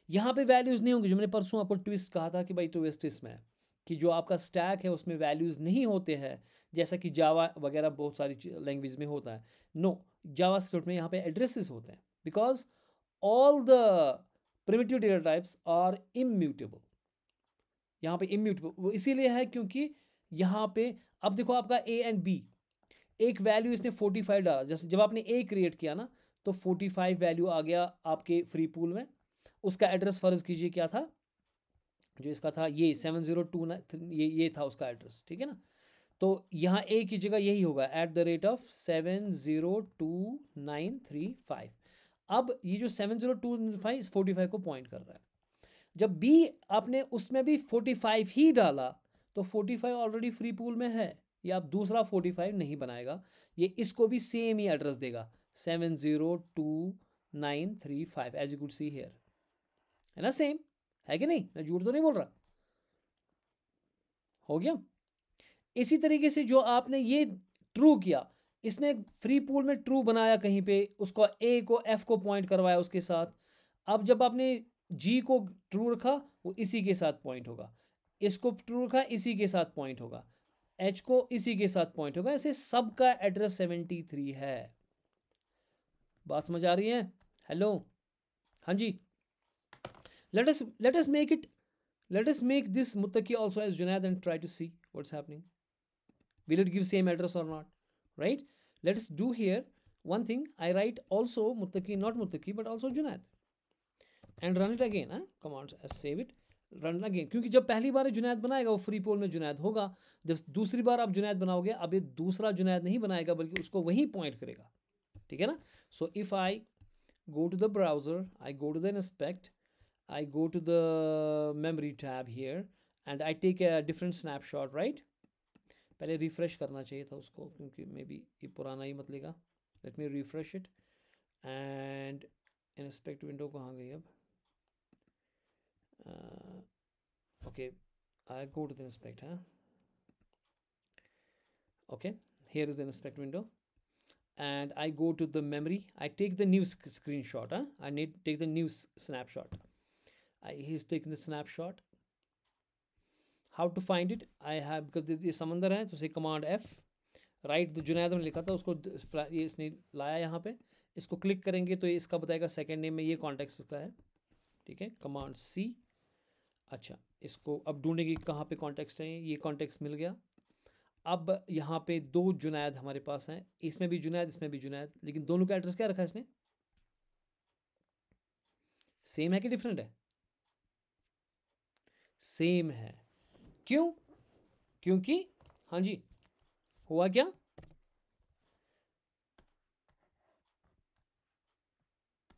A: यहाँ पे वैल्यूज़ नहीं होंगी, जो मैंने परसों आपको ट्विस्ट कहा था कि भाई ट्विस्ट इसमें है कि जो आपका स्टैक है उसमें वैल्यूज़ नहीं होते हैं, जैसा कि जावा वगैरह बहुत सारी लैंग्वेज में होता है। नो, जावा स्क्रिप्ट में यहाँ पे एड्रेसेस होते हैं, because all the primitive data types are immutable. यहाँ पे इम्यूटेबल वो इसीलिए है क्योंकि यहाँ पे अब देखो आपका ए एंड बी, एक वैल्यू इसने 45 डाला, जैसे जब आपने ए क्रिएट किया ना तो 45 वैल्यू आ गया आपके फ्री पूल में। उसका एड्रेस फर्ज कीजिए क्या था, जो इसका था ये 702, ये था उसका एड्रेस, ठीक है ना। तो यहाँ ए की जगह यही होगा @702,935। अब ये जो 702,935 इस 45 को पॉइंट कर रहा है। जब बी आपने उसमें भी 45 ही डाला तो 45 ऑलरेडी फ्री पूल में है, ये आप दूसरा 45 नहीं बनाएगा, ये इसको भी सेम ही एड्रेस देगा 702,935 as you could see here, है ना, सेम है कि नहीं, मैं झूठ तो नहीं बोल रहा। हो गया। इसी तरीके से जो आपने ये ट्रू किया, इसने फ्री पूल में ट्रू बनाया कहीं पे, उसको ए को एफ को पॉइंट करवाया उसके साथ। अब जब आपने जी को ट्रू रखा वो इसी के साथ पॉइंट होगा, इसको ट्रू रखा इसी के साथ पॉइंट होगा, एच को इसी के साथ पॉइंट होगा, ऐसे सबका एड्रेस 73 है। बात समझ आ रही है? हेलो, हाँ जी। let us make this muttaqi also as Junaid and try to see what's happening. Will it give same address or not? Right? Let's do here one thing. I write also muttaqi, not muttaqi, but also Junaid, and run it again. Command save it, run again, क्योंकि जब पहली बार जुनैद बनाएगा वो free पोल में जुनैद होगा, जब दूसरी बार आप जुनैद बनाओगे अब ये दूसरा जुनैद नहीं बनाएगा बल्कि उसको वही पॉइंट करेगा, ठीक है ना। So if I go to the browser, I go to the inspect, I go to the memory tab here and I take a different snapshot, right? पहले रिफ्रेश करना चाहिए था उसको क्योंकि मे बी ये पुराना ही मत लेगा। Let me refresh it and inspect window कहाँ गई अब? Okay, I go to the inspect, हाँ, okay, here is the inspect window and I go to the memory, I take the new screenshot, I need to take the new snapshot. He's taking the snapshot. How to find it? I have, because ये समंदर है तो से command F, right the Junaid में लिखा था उसको ये इसने लाया यहाँ पे, इसको क्लिक करेंगे तो ये इसका बताएगा सेकंड नेम में ये कॉन्टेक्स्ट इसका है, ठीक है, कमांड C। अच्छा, इसको अब ढूंढेंगे कहाँ पे कॉन्टेक्स्ट है, ये कॉन्टेक्स्ट मिल गया। अब यहाँ पे दो जुनैद हमारे पास हैं, इसमें भी जुनैद इसमें भी जुनैद, लेकिन दोनों का एड्रेस क्या रखा है इसने, सेम है कि डिफरेंट है? सेम है। क्यों? क्योंकि हाँ जी, हुआ क्या,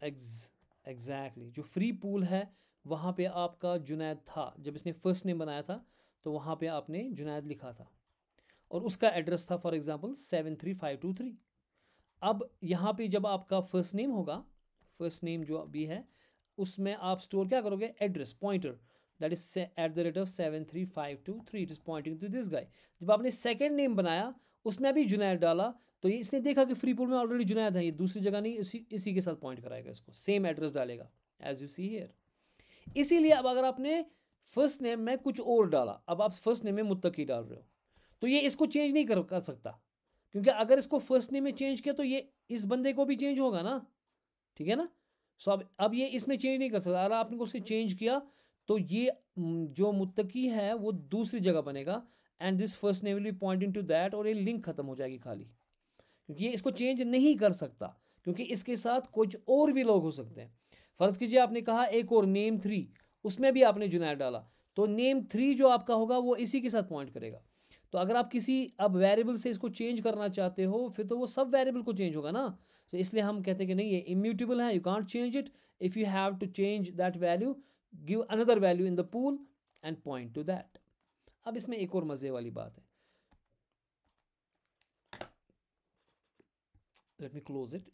A: एग्जैक्टली जो फ्री पूल है वहाँ पे आपका जुनैद था, जब इसने फर्स्ट नेम बनाया था तो वहाँ पे आपने जुनैद लिखा था और उसका एड्रेस था फॉर एग्जांपल 73523। अब यहाँ पे जब आपका फर्स्ट नेम होगा, फर्स्ट नेम जो भी है उसमें आप स्टोर क्या करोगे, address pointer, that is @73523, it is pointing to this guy. जब आपने सेकेंड नेम बनाया उसमें भी जुनैद डाला तो ये इसने देखा कि फ्री पूल में ऑलरेडी जुनैद है, ये दूसरी जगह नहीं, इसी के साथ पॉइंट कराएगा, इसको सेम एड्रेस डालेगा एज यू सी हियर। इसीलिए अब अगर आपने फर्स्ट नेम में कुछ और डाला, अब आप फर्स्ट नेम में मुत्तकी डाल रहे हो तो ये इसको चेंज नहीं कर सकता, क्योंकि अगर इसको फर्स्ट नेम में चेंज किया तो ये इस बंदे को भी चेंज होगा ना, ठीक है ना। सो अब ये इसमें चेंज नहीं कर सकता, अगर आपने उसे चेंज किया तो ये जो मुत्तकी है वो दूसरी जगह बनेगा and this first name will be pointing to that, और ये लिंक खत्म हो जाएगी खाली, क्योंकि ये इसको चेंज नहीं कर सकता, क्योंकि इसके साथ कुछ और भी लोग हो सकते हैं। फर्ज कीजिए आपने कहा एक और नेम 3, उसमें भी आपने जुनैद डाला तो नेम 3 जो आपका होगा वो इसी के साथ पॉइंट करेगा। तो अगर आप किसी अब वेरिएबल से इसको चेंज करना चाहते हो फिर तो वो सब वेरिएबल को चेंज होगा ना, तो इसलिए हम कहते हैं कि नहीं ये इम्यूटेबल है, you can't change it, if you have to change that value give another value in the pool and point to that. अब इसमें एक और मज़े वाली बात है, let me close it,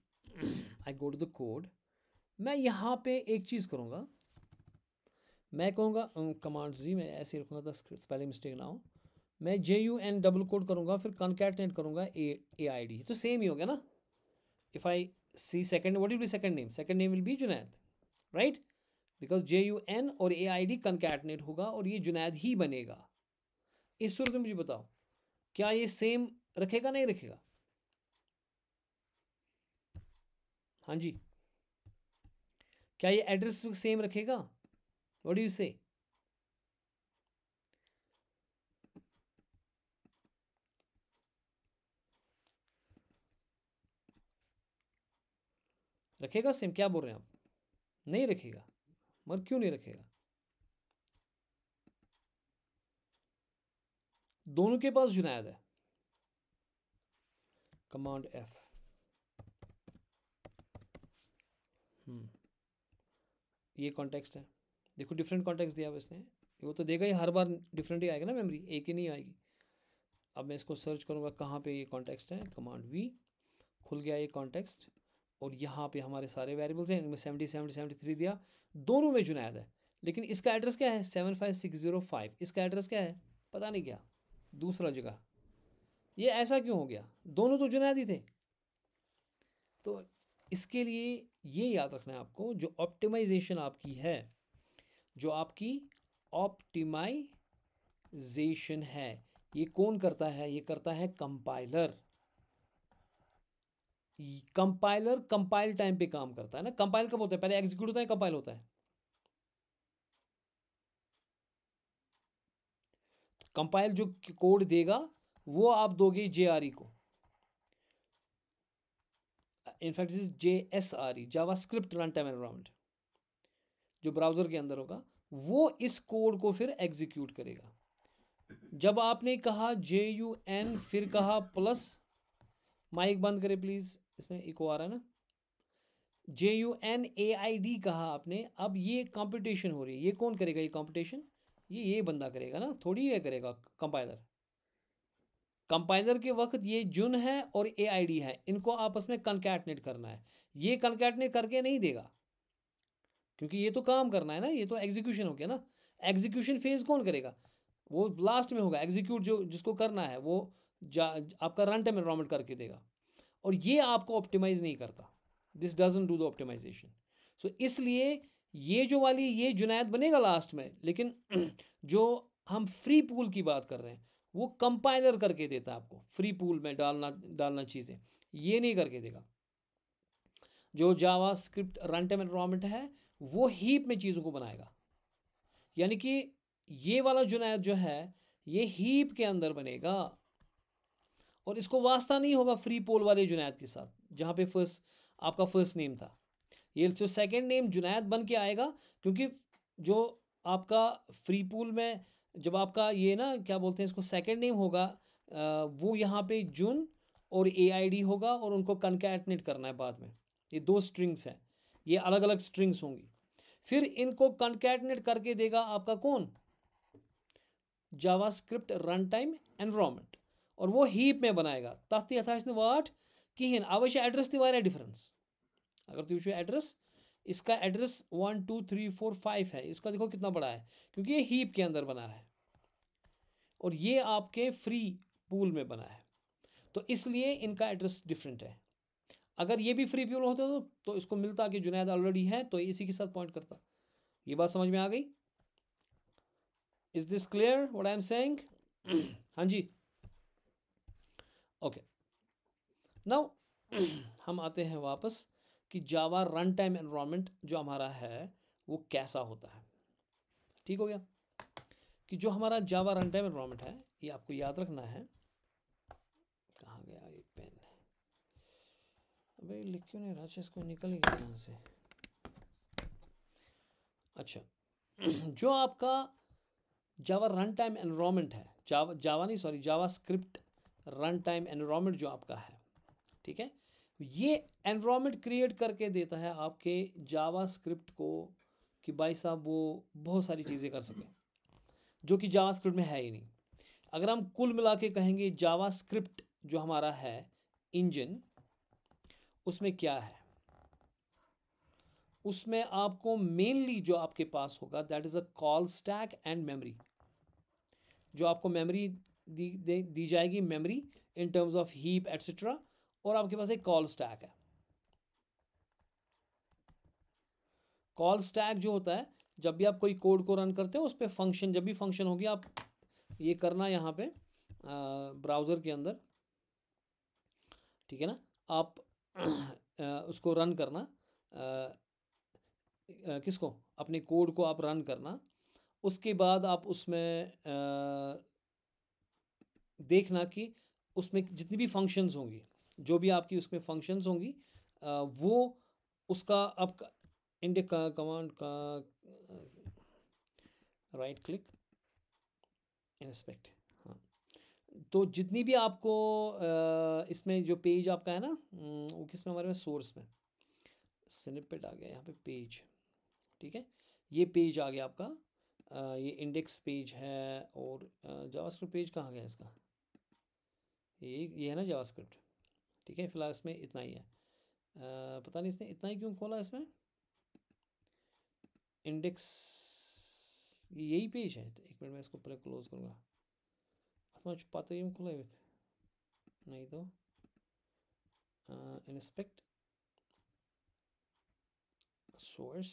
A: I go to the code. मैं यहाँ पे एक चीज़ करूँगा, मैं कहूँगा कमांड Z, मैं ऐसे रखूँगा तो स्पेलिंग मिस्टेक ना हो, मैं JUN डबल कोड करूँगा फिर कॉन्कैटनेट करूँगा AID, तो सेम ही हो गया ना, if I see second, what will be second name? Second name will be Junaid, right? Because JUN और AID कंकैटनेट होगा और ये जुनैद ही बनेगा। इस सूरत में मुझे बताओ क्या ये सेम रखेगा नहीं रखेगा? हाँ जी, क्या ये एड्रेस सेम रखेगा? व्हाट डू यू से? रखेगा सेम? क्या बोल रहे हैं आप? नहीं रखेगा। मगर क्यों नहीं रखेगा? दोनों के पास जुनैद है। Command F। ये कॉन्टेक्स्ट है, देखो डिफरेंट कॉन्टेक्स्ट दिया हुआ इसने। वो तो देगा ही, हर बार डिफरेंट ही आएगा ना, मेमोरी एक ही नहीं आएगी। अब मैं इसको सर्च करूँगा कहाँ पे ये कॉन्टेक्स्ट है। कमांड V, खुल गया ये कॉन्टेक्स्ट और यहाँ पे हमारे सारे वेरिएबल्स हैं। इनमें 70 70 73 दिया, दोनों में जुनैद है। लेकिन इसका एड्रेस क्या है? 75605। इसका एड्रेस क्या है? पता नहीं क्या, दूसरा जगह। ये ऐसा क्यों हो गया? दोनों तो जुनैद ही थे। तो इसके लिए ये याद रखना है आपको, जो ऑप्टिमाइजेशन आपकी है, जो आपकी ऑप्टिमाइजेशन है, ये कौन करता है? ये करता है कंपाइलर। कंपाइलर कंपाइल टाइम पे काम करता है ना। कंपाइल कब होता है? पहले एग्जीक्यूट होता है, कंपाइल होता है। कंपाइल जो कोड देगा वो आप दोगे JRE को। In fact JSRE, JavaScript run time environment, जो ब्राउजर के अंदर होगा, वो इस कोड को फिर एग्जीक्यूट करेगा। जब आपने कहा JUN फिर कहा प्लस, माइक बंद करें प्लीज, इसमें इको आ रहा है ना। JUNAID कहा आपने, अब ये कंपटीशन हो रही है। ये कौन करेगा ये कंपटीशन? ये बंदा करेगा ना, थोड़ी ये करेगा कंपाइलर। कंपाइलर के वक्त ये जुन है और AID है, इनको आपस में कंकैटनेट करना है। ये कंकैटनेट करके नहीं देगा, क्योंकि ये तो काम करना है ना, ये तो एग्जीक्यूशन हो गया ना। एग्जीक्यूशन फेज कौन करेगा? वो लास्ट में होगा। एग्जीक्यूट जो जिसको करना है वो आपका रन टाइम एनवायरनमेंट करके देगा, और ये आपको ऑप्टिमाइज नहीं करता। This doesn't do the optimisation. So इसलिए ये जो वाली ये जुनैद बनेगा लास्ट में, लेकिन जो हम फ्री पूल की बात कर रहे हैं वो कंपाइलर करके देता है आपको। फ्री पूल में डालना चीज़ें, ये नहीं करके देगा। जो जावा स्क्रिप्ट रन टाइम एनवायरनमेंट है वो हीप में चीज़ों को बनाएगा। यानी कि ये वाला जुनैद जो है ये हीप के अंदर बनेगा, और इसको वास्ता नहीं होगा फ्री पोल वाले जुनैद के साथ, जहाँ पे आपका फर्स्ट नेम था। ये जो सेकंड नेम जुनैद बन के आएगा, क्योंकि जो आपका फ्री पूल में जब आपका ये ना क्या बोलते हैं इसको, सेकंड नेम होगा, वो यहाँ पे जुन और AID होगा, और उनको कंकैटनेट करना है बाद में। ये दो स्ट्रिंग्स हैं, ये अलग अलग स्ट्रिंग्स होंगी। फिर इनको कंकैटनेट करके देगा आपका कौन? जावास्क्रिप्ट रन टाइम एनवायरनमेंट, और वो हीप में बनाएगा। तथ यथास्न वाट किहिन अवश्य एड्रेस दिवार डिफरेंस। अगर तुझे एड्रेस, इसका एड्रेस 1 2 3 4 5 है, इसका देखो कितना बड़ा है, क्योंकि ये हीप के अंदर बना है और ये आपके फ्री पूल में बना है, तो इसलिए इनका एड्रेस डिफरेंट है। अगर ये भी फ्री पूल होता तो इसको मिलता कि जुनैद ऑलरेडी है, तो इसी के साथ पॉइंट करता। ये बात समझ में आ गई? Is this clear what I am saying? हाँ जी, ओके। नाउ हम आते हैं वापस कि जावा रन टाइम एनवायरनमेंट जो हमारा है वो कैसा होता है। ठीक हो गया कि जो हमारा जावा रन टाइम एनवायरनमेंट है, ये आपको याद रखना है। कहाँ गया ये पेन? अबे लिख क्यों नहीं रहा? अच्छा, इसको निकल गया यहाँ से। अच्छा, जो आपका जावा रन टाइम एनवायरनमेंट है, जावा स्क्रिप्ट रन टाइम एनवायरनमेंट जो आपका है, ठीक है, ये एनवायरनमेंट क्रिएट करके देता है आपके जावा स्क्रिप्ट को कि भाई साहब वो बहुत सारी चीज़ें कर सके, जो कि जावा स्क्रिप्ट में है ही नहीं। अगर हम कुल मिला के कहेंगे जावा स्क्रिप्ट जो हमारा है इंजन, उसमें क्या है? उसमें आपको मेनली जो आपके पास होगा that is a call stack and memory. जो आपको मेमोरी दी जाएगी, memory in terms of heap etcetera, और आपके पास एक कॉल स्टैक है। कॉल स्टैक जो होता है, जब भी आप कोई कोड को रन करते हो उस पर फंक्शन, जब भी फंक्शन होगी आप ये करना यहाँ पे ब्राउज़र के अंदर, ठीक है ना। आप उसको रन करना, किसको, अपने कोड को आप रन करना। उसके बाद आप उसमें देखना कि उसमें जितनी भी फंक्शंस होंगी, जो भी आपकी उसमें फंक्शंस होंगी, वो उसका आप इंडेक्स का कमांड का राइट क्लिक इंस्पेक्ट, हाँ। तो जितनी भी आपको इसमें जो पेज आपका है ना, वो किस में, हमारे में सोर्स में स्निपेट आ गया, यहाँ पे पेज, ठीक है। ये पेज आ गया आपका, ये इंडेक्स पेज है। और जावास्क्रिप्ट पेज कहाँ गया इसका, ये है ना जावास्क्रिप्ट, ठीक है। फिलहाल इसमें इतना ही है। पता नहीं इसने इतना ही क्यों खोला इसमें, इंडेक्स यही पेज है। तो एक मिनट में इसको पहले क्लोज करूँगा। मुझे पता ही खुला हुआ नहीं तो inspect source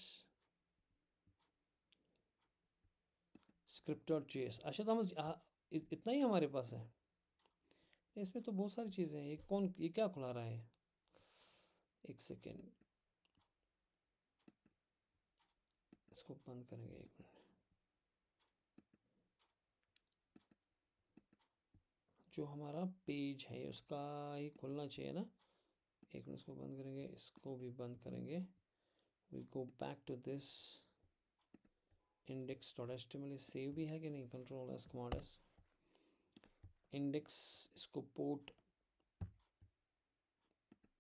A: script dot JS. अच्छा तो हम इतना ही हमारे पास है, इसमें तो बहुत सारी चीज़ें हैं। ये क्या खुला रहा है, एक सेकेंड, इसको बंद करेंगे एक मिनट। जो हमारा पेज है उसका ही खुलना चाहिए ना। एक मिनट, इसको बंद करेंगे, इसको भी बंद करेंगे। We go back to this index dot HTML. Save भी है कि नहीं, control S command S index, इसको पोर्ट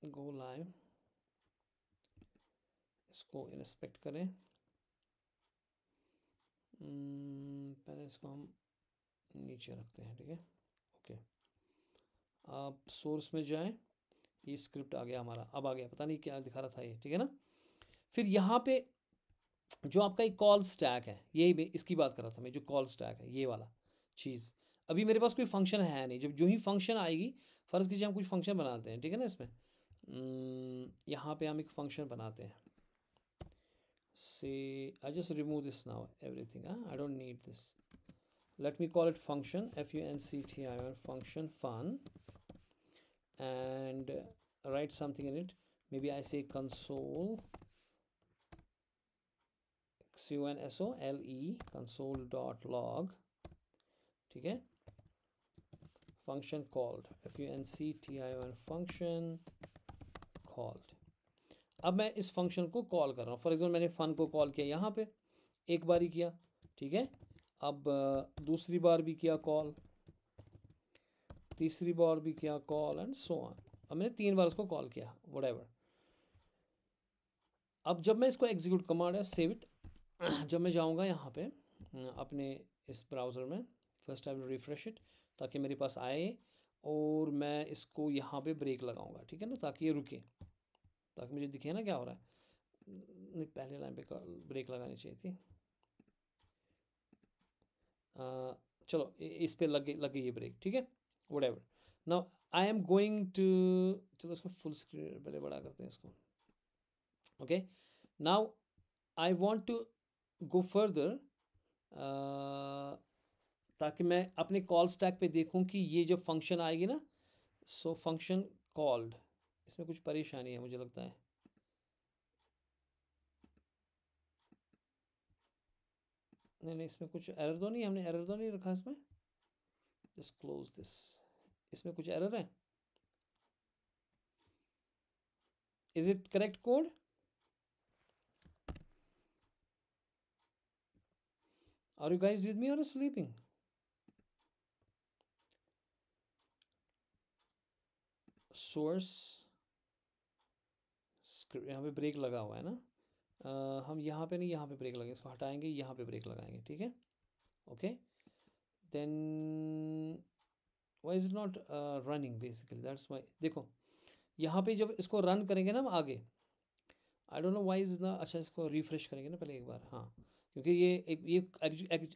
A: गो लाइव, इसको इंस्पेक्ट करें। पहले इसको हम नीचे रखते हैं, ठीक है। ओके, आप सोर्स में जाएं, ये स्क्रिप्ट आ गया हमारा, अब आ गया, पता नहीं क्या दिखा रहा था ये, ठीक है ना। फिर यहाँ पे जो आपका एक कॉल स्टैक है, यही इसकी बात कर रहा था मैं, जो कॉल स्टैक है ये वाला चीज़। अभी मेरे पास कोई फंक्शन है नहीं, जब जो ही फंक्शन आएगी, फ़र्ज़ कीजिए हम कुछ फंक्शन बनाते हैं, ठीक है ना। इसमें यहाँ पे हम एक फंक्शन बनाते हैं, से I just remove this now everything, I don't need this. let me call it function, function, function fun, and write something in it. Maybe I say console, console, console dot log, ठीक है। function called, function function called। अब मैं इस function को call कर रहा हूँ। For example मैंने फन को कॉल किया यहाँ पे, एक बार ही किया, ठीक है। अब दूसरी बार भी किया कॉल, तीसरी बार भी किया कॉल, एंड सो ऑन। अब मैंने 3 बार उसको कॉल किया, व्हाटएवर। अब जब मैं इसको एग्जीक्यूट, कमांड है सेव इट, जब मैं जाऊंगा यहाँ पे अपने इस ब्राउज़र में, first I will refresh it ताकि मेरे पास आए, और मैं इसको यहाँ पे ब्रेक लगाऊंगा, ठीक है ना, ताकि ये रुके, ताकि मुझे दिखे ना क्या हो रहा है। नहीं, पहले लाइन पे ब्रेक लगानी चाहिए थी। चलो इस पे लग गई ये ब्रेक, ठीक है, whatever. Now I am going to, चलो इसको फुल स्क्रीन पहले बड़ा करते हैं इसको। Okay, now I want to go further, ताकि मैं अपने कॉल स्टैक पे देखूं कि ये जो फंक्शन आएगी ना, सो फंक्शन कॉल्ड, इसमें कुछ परेशानी है मुझे लगता है। नहीं, इसमें कुछ एरर तो नहीं, हमने एरर तो नहीं रखा इसमें। जस्ट क्लोज दिस, इसमें कुछ एरर है। Is it correct code? Are you guys with me और स्लीपिंग? सोर्स स्क्रिप्ट, यहाँ पे ब्रेक लगा हुआ है ना। हम यहाँ पे नहीं, यहाँ पे ब्रेक लगाएंगे, इसको हटाएंगे, यहाँ पे ब्रेक लगाएंगे, ठीक है। Okay, then why is not running, basically that's why. देखो यहाँ पे जब इसको रन करेंगे ना हम आगे, I don't know why is ना, अच्छा इसको रिफ्रेश करेंगे ना पहले एक बार, हाँ, क्योंकि ये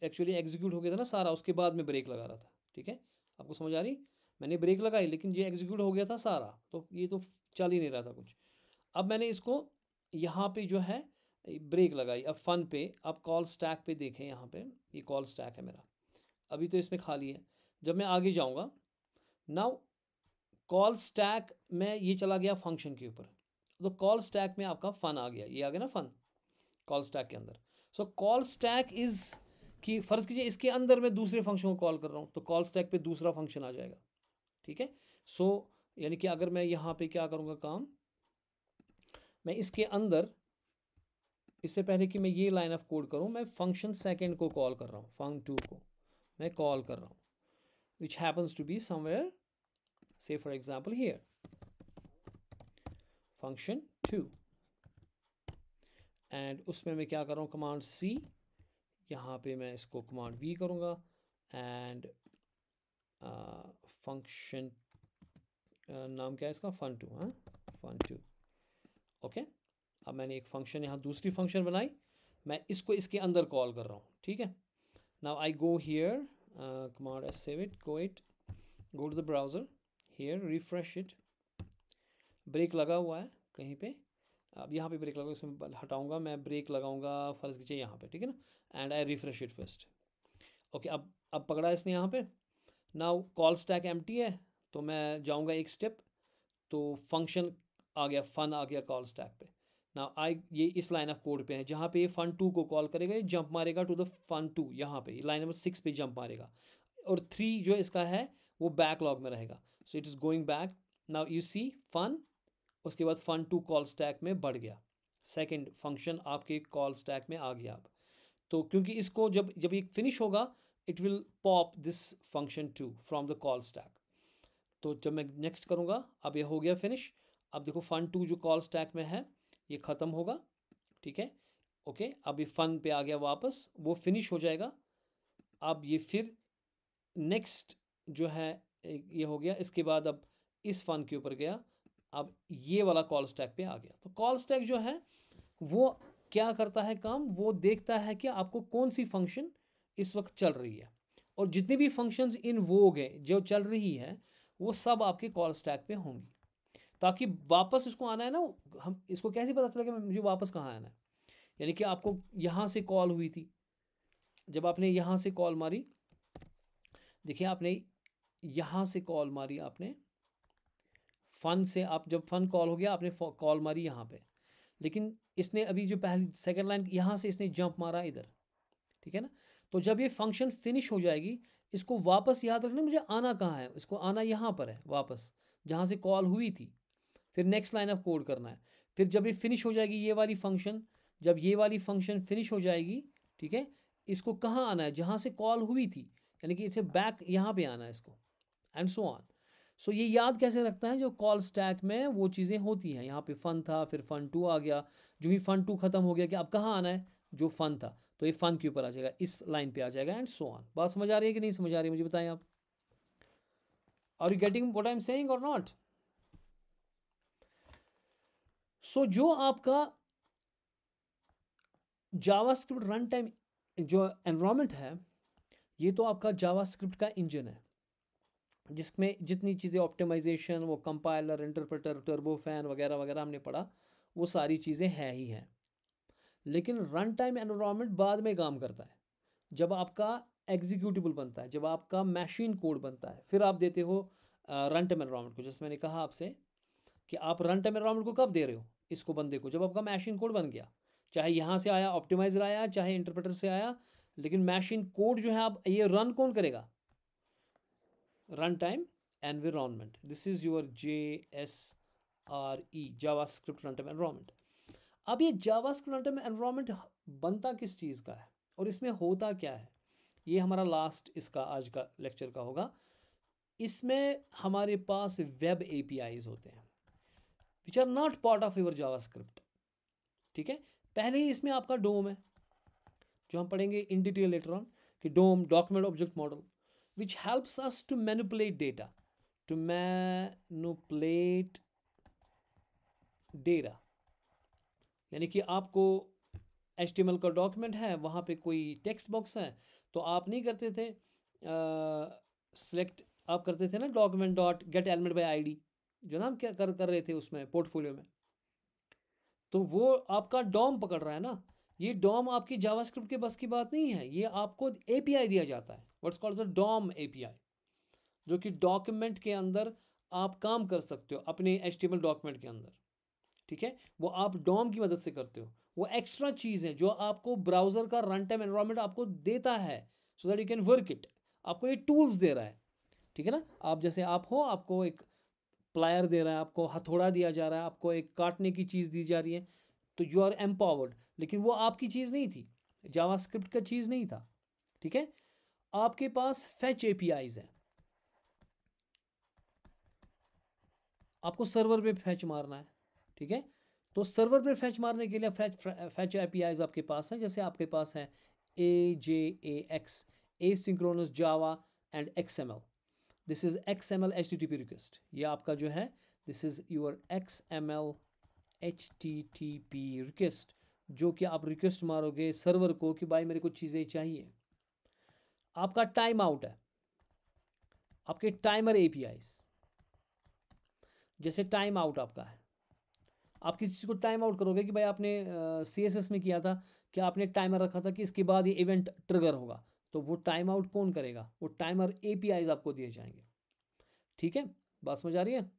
A: एक्चुअली एग्जीक्यूट हो गया था ना सारा, उसके बाद में ब्रेक लगा रहा था, ठीक है। आपको समझ आ रही, मैंने ब्रेक लगाई लेकिन ये एग्जीक्यूट हो गया था सारा, तो ये तो चल ही नहीं रहा था कुछ। अब मैंने इसको यहाँ पे जो है ब्रेक लगाई, अब फन पे, अब कॉल स्टैक पे देखें, यहाँ पे ये कॉल स्टैक है मेरा, अभी तो इसमें खाली है। जब मैं आगे जाऊँगा, नाउ कॉल स्टैक में ये चला गया फंक्शन के ऊपर, तो कॉल स्टैक में आपका फन आ गया, ये आ गया ना फन कॉल स्टैक के अंदर। सो कॉल स्टैक इज़ कि फ़र्ज़ कीजिए इसके अंदर मैं दूसरे फंक्शन को कॉल कर रहा हूँ, तो कॉल स्टैक पे दूसरा फंक्शन आ जाएगा, ठीक है। सो यानी कि अगर मैं यहाँ पे क्या करूँगा काम, मैं इसके अंदर, इससे पहले कि मैं ये लाइन ऑफ कोड करूँ, मैं फंक्शन सेकंड को कॉल कर रहा हूँ, fun2 को मैं कॉल कर रहा हूँ, which happens to be somewhere, say for example here fun2, and उसमें मैं क्या कर रहा हूँ, कमांड सी, यहाँ पे मैं इसको कमांड वी करूँगा, एंड फंक्शन नाम क्या है इसका, fun2, हाँ fun2, ओके। अब मैंने एक फंक्शन यहाँ दूसरी फंक्शन बनाई, मैं इसको इसके अंदर कॉल कर रहा हूँ, ठीक है। Now I go here, command S save it, go to the browser, here refresh it, break लगा हुआ है कहीं पे, अब यहाँ पे ब्रेक लगा, इसमें हटाऊंगा मैं, ब्रेक लगाऊंगा फ़र्ज़ कीजिए यहाँ पे, ठीक है ना, and I refresh it first, okay. अब पकड़ा इसने यहाँ पे। नाउ कॉल स्टैक एम्प्टी है, तो मैं जाऊँगा एक स्टेप, तो फंक्शन आ गया, फन आ गया कॉल स्टैक पे। नाउ आई, ये इस लाइन ऑफ कोड पे है जहाँ पे ये fun2 को कॉल करेगा, ये जंप मारेगा टू द fun2, यहाँ पे लाइन नंबर 6 पे जंप मारेगा, और 3 जो इसका है वो बैकलॉग में रहेगा, so it is going back. Now you see fun, उसके बाद fun2 कॉल स्टैक में बढ़ गया, सेकेंड फंक्शन आपके कॉल स्टैक में आ गया अब। तो क्योंकि इसको जब जब ये फिनिश होगा, it will pop this fun2 from the call stack. तो जब मैं नेक्स्ट करूँगा, अब ये हो गया फिनिश, अब देखो fun2 जो कॉल स्टैक में है ये ख़त्म होगा, ठीक है, ओके। अब ये फन पे आ गया वापस, वो फिनिश हो जाएगा। अब ये फिर नेक्स्ट जो है ये हो गया, इसके बाद अब इस फन के ऊपर गया, अब ये वाला कॉल स्टैक पे आ गया। तो कॉल स्टैक जो है वो क्या करता है काम, वो देखता है कि आपको कौन सी फंक्शन इस वक्त चल रही है, और जितनी भी फंक्शंस इन वोग है जो चल रही है वो सब आपके कॉल स्टैक पे होंगी, ताकि वापस इसको आना है ना, हम इसको कैसे पता चलेगा मुझे वापस कहाँ आना है। यानी कि आपको यहाँ से कॉल हुई थी, जब आपने यहाँ से कॉल मारी, देखिए आपने यहाँ से कॉल मारी, आपने फन से, आप जब फन कॉल हो गया आपने कॉल मारी यहाँ पे, लेकिन इसने अभी जो पहली सेकंड लाइन यहाँ से इसने जंप मारा इधर, ठीक है ना। तो जब ये फंक्शन फिनिश हो जाएगी, इसको वापस याद रखना मुझे आना कहाँ है, इसको आना यहाँ पर है वापस, जहाँ से कॉल हुई थी, फिर नेक्स्ट लाइन ऑफ कोड करना है। फिर जब ये फिनिश हो जाएगी ये वाली फंक्शन, जब ये वाली फंक्शन फिनिश हो जाएगी, ठीक है, इसको कहाँ आना है, जहाँ से कॉल हुई थी, यानी कि इसे बैक यहाँ पे आना है इसको, एंड सो ऑन। सो ये याद कैसे रखता है, जो कॉल स्टैक में वो चीज़ें होती हैं, यहाँ पे फन था, फिर fun2 आ गया, जो ही fun2 ख़त्म हो गया कि अब कहाँ आना है, जो फन था, तो ये फन के ऊपर आ जाएगा, इस लाइन पे आ जाएगा, एंड सो ऑन। बात समझ आ रही है कि नहीं समझ आ रही है, मुझे बताएं आप, are you getting what I am saying और नॉट। सो जो आपका जावास्क्रिप्ट रन टाइम जो एनवायरनमेंट है, ये तो आपका जावास्क्रिप्ट का इंजन है, जिसमें जितनी चीज़ें ऑप्टिमाइजेशन, वो कंपाइलर, इंटरप्रेटर, टर्बोफैन वगैरह वगैरह हमने पढ़ा, वो सारी चीज़ें हैं ही हैं। लेकिन रन टाइम एनवायरनमेंट बाद में काम करता है, जब आपका एग्जीक्यूटिबल बनता है, जब आपका मशीन कोड बनता है, फिर आप देते हो रन टाइम एनवायरनमेंट को। जैसे मैंने कहा आपसे कि आप रन टाइम एनवायरनमेंट को कब दे रहे हो, इसको बंदे को, जब आपका मशीन कोड बन गया, चाहे यहाँ से आया ऑप्टिमाइजर आया, चाहे इंटरप्रेटर से आया, लेकिन मशीन कोड जो है आप ये रन कौन करेगा, run time environment. This is your JSRE, JavaScript run time environment. अब ये जावास्क्रिप्ट रन टाइम एनवायरनमेंट बनता किस चीज़ का है और इसमें होता क्या है, ये हमारा लास्ट इसका आज का लेक्चर का होगा। इसमें हमारे पास वेब APIs होते हैं which are not part of your JavaScript, ठीक है। पहले ही इसमें आपका डोम है, जो हम पढ़ेंगे इन डिटेल लेटर ऑन, कि DOM document object model which helps us to manipulate data, to manipulate data, यानी कि आपको HTML का डॉक्यूमेंट है, वहाँ पे कोई टेक्स्ट बॉक्स है, तो आप नहीं करते थे सिलेक्ट, आप करते थे ना document dot gate element by ID, जो ना हम क्या कर रहे थे उसमें पोर्टफोलियो में, तो वो आपका डॉम पकड़ रहा है ना। ये डॉम आपकी जावास्क्रिप्ट के बस की बात नहीं है, ये आपको एपीआई दिया जाता है, what's called the DOM API, जो कि डॉक्यूमेंट के अंदर आप काम कर सकते हो अपने एचटीएमएल डॉक्यूमेंट के अंदर, ठीक है। वो आप डॉम की मदद से करते हो। वो एक्स्ट्रा चीज़ है जो आपको ब्राउज़र का रन टाइम एनवायरनमेंट आपको देता है, so that you can work it. आपको ये टूल्स दे रहा है, ठीक है ना। आप जैसे आप हो, आपको एक प्लायर दे रहा है, आपको हथौड़ा दिया जा रहा है, आपको एक काटने की चीज़ दी जा रही है, तो यू आर एम्पावर्ड। लेकिन वो आपकी चीज़ नहीं थी, जावास्क्रिप्ट का चीज़ नहीं था, ठीक है। आपके पास फेच एपीआईज है, आपको सर्वर पे फेच मारना है, ठीक है। तो सर्वर पे फेच मारने के लिए फेच एपीआईज आपके पास है। जैसे आपके पास है AJAX, asynchronous Java and XML। This is XML HTTP request, ये आपका जो है this is your XML HTTP request, जो कि आप रिक्वेस्ट मारोगे सर्वर को कि भाई मेरे को चीज़ें चाहिए। आपका टाइम आउट है, आपके टाइमर एपीआईज, जैसे टाइम आउट आपका है, आप किसी चीज़ को टाइम आउट करोगे कि भाई आपने CSS में किया था कि आपने टाइमर रखा था कि इसके बाद ये इवेंट ट्रिगर होगा, तो वो टाइम आउट कौन करेगा, वो टाइमर एपीआईज आपको दिए जाएंगे, ठीक है। बात समझ आ रही है।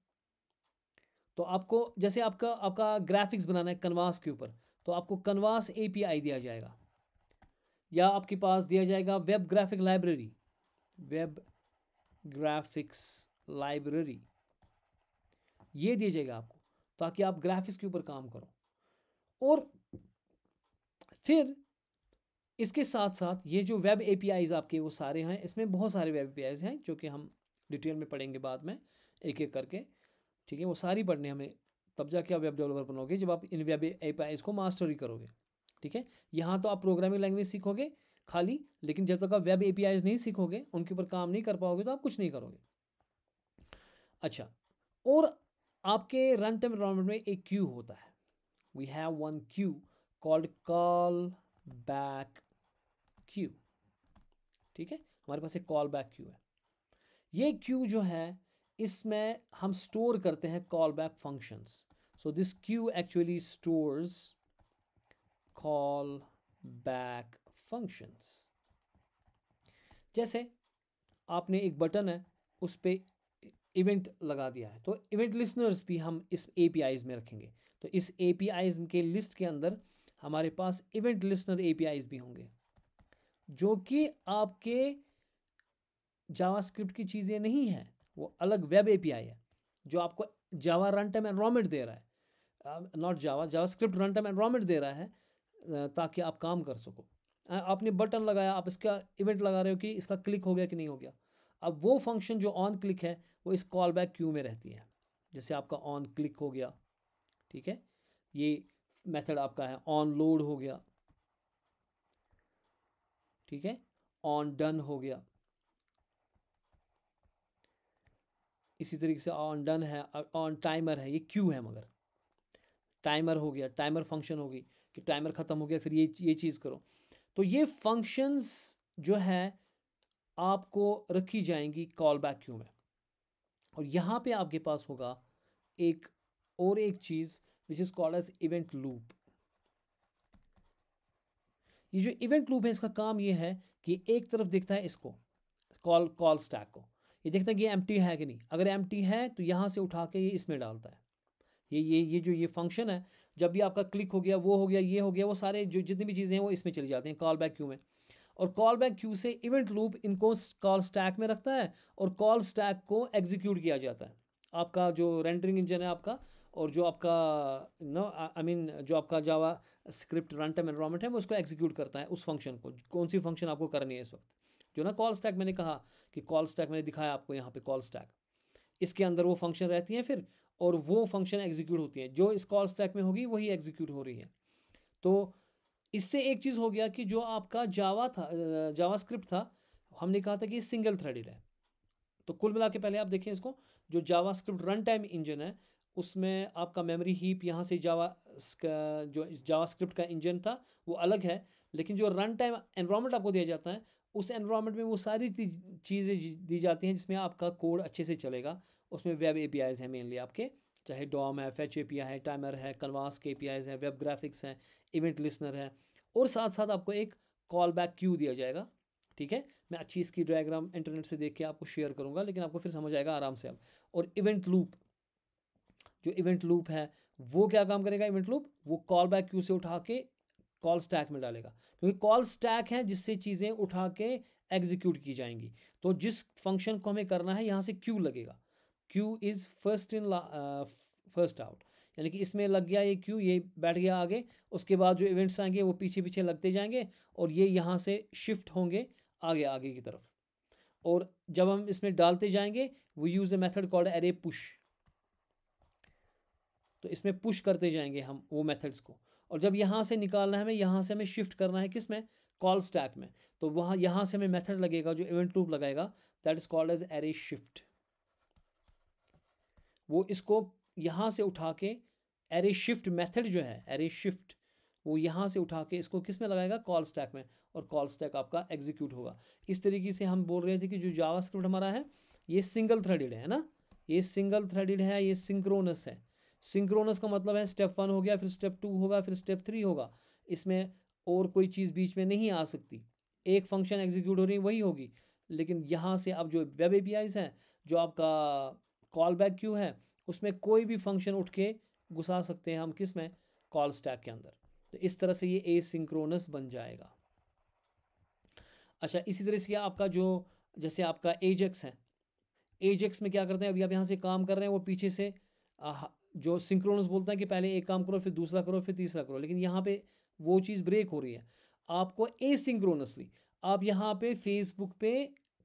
A: तो आपको जैसे आपका आपका ग्राफिक्स बनाना है कनवास के ऊपर, तो आपको कनवास एपीआई दिया जाएगा, या आपके पास दिया जाएगा web graphic library, web graphics library, ये दिया जाएगा आपको, ताकि आप ग्राफिक्स के ऊपर काम करो। और फिर इसके साथ साथ ये जो वेब एपीआईज आपके वो सारे हैं, इसमें बहुत सारे वेब एपीआईज हैं जो कि हम डिटेल में पढ़ेंगे बाद में एक एक करके, ठीक है। वो सारी पढ़ने हमें, तब जाके आप वेब डेवलपर बनोगे जब आप इन वेब एपीआईज को मास्टरी करोगे, ठीक है। यहाँ तो आप प्रोग्रामिंग लैंग्वेज सीखोगे खाली, लेकिन जब तक आप वेब एपीआईज नहीं सीखोगे, उनके ऊपर काम नहीं कर पाओगे, तो आप कुछ नहीं करोगे। अच्छा, और आपके रन टाइम एनवायरनमेंट में एक क्यू होता है, we have one queue called call back queue, ठीक है। हमारे पास एक कॉल बैक क्यू है। ये क्यू जो है, इसमें हम स्टोर करते हैं call back functions. So this Q actually stores call back functions. जैसे आपने एक बटन है, उस पर इवेंट लगा दिया है, तो इवेंट लिसनर्स भी हम इस एपीआईज में रखेंगे। तो इस एपीआईज के लिस्ट के अंदर हमारे पास इवेंट लिसनर एपीआईज भी होंगे, जो कि आपके जावास्क्रिप्ट की चीज़ें नहीं हैं, वो अलग वेब एपीआई है जो आपको जावा रन टाइम एनवायरनमेंट दे रहा है, not JavaScript run time environment दे रहा है, ताकि आप काम कर सको। आपने बटन लगाया, आप इसका इवेंट लगा रहे हो कि इसका क्लिक हो गया कि नहीं हो गया। अब वो फंक्शन जो ऑन क्लिक है वो इस कॉल बैक क्यू में रहती है। जैसे आपका ऑन क्लिक हो गया, ठीक है, ये मेथड आपका है। ऑन लोड हो गया, ठीक है, ऑन डन हो गया, इसी तरीके से ऑन डन है, ऑन टाइमर है, ये क्यू है। मगर टाइमर हो गया, टाइमर फंक्शन होगी कि टाइमर ख़त्म हो गया फिर ये चीज़ करो। तो ये फंक्शंस जो है आपको रखी जाएंगी कॉल बैक क्यू में। और यहाँ पे आपके पास होगा एक और एक चीज़ which is called as event loop. ये जो इवेंट लूप है, इसका काम ये है कि एक तरफ देखता है इसको, कॉल स्टैक को, ये देखता है कि एम्प्टी है कि नहीं। अगर एम्प्टी है तो यहाँ से उठा के ये इसमें डालता है। ये जो ये फंक्शन है, जब भी आपका क्लिक हो गया, वो हो गया, ये हो गया, वो सारे जो जितनी भी चीज़ें हैं वो इसमें चली जाती हैं कॉल बैक क्यू में। और कॉल बैक क्यू से इवेंट लूप इनको कॉल स्टैक में रखता है, और कॉल स्टैक को एग्जीक्यूट किया जाता है। आपका जो रेंडरिंग इंजन है आपका, और जो आपका नो आई मीन जो आपका जावा स्क्रिप्ट रन टाइम एनवायरनमेंट है, वो उसको एग्जीक्यूट करता है, उस फंक्शन को, कौन सी फंक्शन आपको करनी है इस वक्त। जो ना कॉल स्टैक मैंने कहा कि कॉल स्टैक मैंने दिखाया आपको यहाँ पे, कॉल स्टैक, इसके अंदर वो फंक्शन रहती हैं फिर, और वो फंक्शन एग्जीक्यूट होती है, जो इस कॉल स्टैक में होगी वही एग्जीक्यूट हो रही है। तो इससे एक चीज़ हो गया कि जो आपका जावा था, जावा स्क्रिप्ट था, हमने कहा था कि सिंगल थ्रेडेड है। तो कुल मिला के पहले आप देखें इसको, जो जावा स्क्रिप्ट रन टाइम इंजन है, उसमें आपका मेमोरी हीप यहाँ से जो जावा स्क्रिप्ट का इंजन था वो अलग है, लेकिन जो रन टाइम एनवायरनमेंट आपको दिया जाता है, उस एनवायरनमेंट में वो सारी चीज़ें दी जाती हैं जिसमें आपका कोड अच्छे से चलेगा। उसमें वेब एपीआईज हैं मेनली आपके, चाहे डॉम है, फैच एपीआई है, टाइमर है, कन्वास के एपीआईज हैं, वेब ग्राफिक्स हैं, इवेंट लिसनर है, और साथ साथ आपको एक कॉल बैक क्यू दिया जाएगा। ठीक है, मैं अच्छी इसकी डायग्राम इंटरनेट से देख के आपको शेयर करूंगा, लेकिन आपको फिर समझ आएगा आराम से अब। और इवेंट लूप, जो इवेंट लूप है वो क्या काम करेगा? इवेंट लूप वो कॉल बैक क्यू से उठा के कॉल स्टैक में डालेगा, क्योंकि कॉल स्टैक है जिससे चीज़ें उठा के एग्जीक्यूट की जाएंगी। तो जिस फंक्शन को हमें करना है यहाँ से क्यू लगेगा, Q is first in first out, यानी कि इसमें लग गया ये क्यू, ये बैठ गया आगे, उसके बाद जो इवेंट्स आएंगे वो पीछे पीछे लगते जाएंगे और ये यहाँ से शिफ्ट होंगे आगे आगे की तरफ। और जब हम इसमें डालते जाएंगे वो use a method called array push, तो इसमें पुश करते जाएंगे हम वो मेथड्स को। और जब यहाँ से निकालना है हमें, यहाँ से हमें शिफ्ट करना है किस में? कॉल स्टैक में। तो वहाँ यहाँ से हमें मेथड लगेगा जो इवेंट लूप लगाएगा, that is called as array shift. वो इसको यहाँ से उठा के एरे शिफ्ट मेथड जो है एरे शिफ्ट, वो यहाँ से उठा के इसको किस में लगाएगा? कॉल स्टैक में, और कॉल स्टैक आपका एग्जीक्यूट होगा। इस तरीके से हम बोल रहे थे कि जो जावास्क्रिप्ट हमारा है ये सिंगल थ्रेडेड है ना, ये सिंगल थ्रेडेड है, ये सिंक्रोनस है। सिंक्रोनस का मतलब है स्टेप 1 हो गया, फिर स्टेप 2 होगा, फिर स्टेप 3 होगा, इसमें और कोई चीज़ बीच में नहीं आ सकती, एक फंक्शन एग्जीक्यूट हो रही वही होगी। लेकिन यहाँ से अब जो वेब एपीआईज हैं, जो आपका कॉल बैक क्यू है, उसमें कोई भी फंक्शन उठ के घुसा सकते हैं हम किस में? कॉल स्टैक के अंदर। तो इस तरह से ये एसिंक्रोनस बन जाएगा। अच्छा, इसी तरह से आपका जो जैसे आपका एजेक्स है, एजेक्स में क्या करते हैं? अभी आप यहाँ से काम कर रहे हैं, वो पीछे से जो सिंक्रोनस बोलता है कि पहले एक काम करो, फिर दूसरा करो, फिर तीसरा करो, लेकिन यहाँ पे वो चीज़ ब्रेक हो रही है। आपको एसिंक्रोनसली आप यहाँ पे फेसबुक पे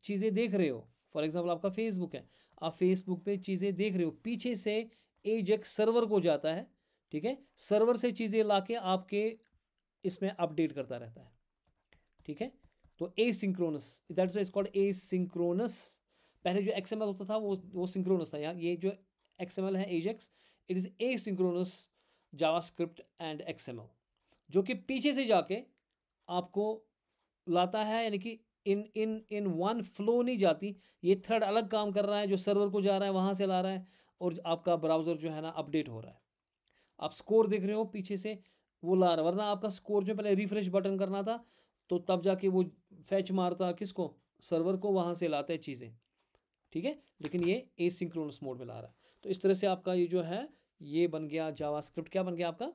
A: चीज़ें देख रहे हो, फॉर एग्जाम्पल आपका फेसबुक है, आप फेसबुक पे चीज़ें देख रहे हो, पीछे से एजेक्स सर्वर को जाता है, ठीक है, सर्वर से चीज़ें लाके आपके इसमें अपडेट करता रहता है। ठीक है, तो asynchronous, that's why it's called asynchronous. पहले जो एक्सएमएल होता था वो सिंक्रोनस था, यहाँ ये जो XML है Ajax, it is asynchronous JavaScript and XML, जो कि पीछे से जाके आपको लाता है, यानी कि इन इन इन वन फ्लो नहीं जाती, ये थ्रेड अलग काम कर रहा है, जो सर्वर को जा रहा है वहाँ से ला रहा है, और आपका ब्राउज़र जो है ना अपडेट हो रहा है। आप स्कोर देख रहे हो पीछे से वो ला रहा है, वरना आपका स्कोर जो पहले रिफ्रेश बटन करना था, तो तब जाके वो फैच मारता किसको? सर्वर को, वहाँ से लाता है चीज़ें। ठीक है, लेकिन ये एसिंक्रोनस मोड में ला रहा है। तो इस तरह से आपका ये जो है ये बन गया जावास्क्रिप्ट, क्या बन गया आपका?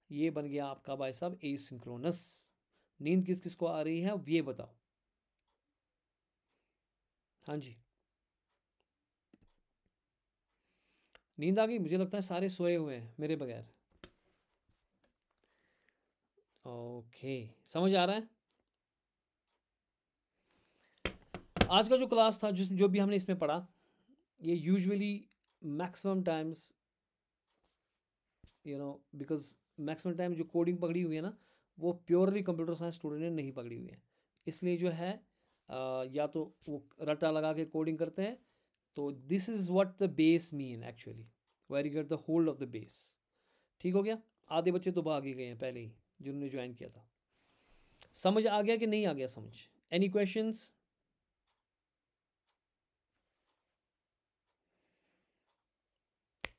A: ये बन गया आपका भाई साहब एसिंक्रोनस। नींद किस किस को आ रही है ये बताओ? हाँ जी, नींद आ गई? मुझे लगता है सारे सोए हुए हैं मेरे बगैर। ओके, समझ आ रहा है? आज का जो क्लास था, जो भी हमने इसमें पढ़ा, ये usually maximum times because maximum time जो कोडिंग पकड़ी हुई है ना, वो प्योरली कंप्यूटर साइंस स्टूडेंट ने नहीं पकड़ी हुई है। इसलिए जो है या तो वो रट्टा लगा के कोडिंग करते हैं, तो this is what the base mean actually, where you get the hold of the base. ठीक हो गया? आधे बच्चे तो भाग ही गए हैं पहले ही जिन्होंने ज्वाइन किया था। समझ आ गया कि नहीं आ गया समझ? Any questions?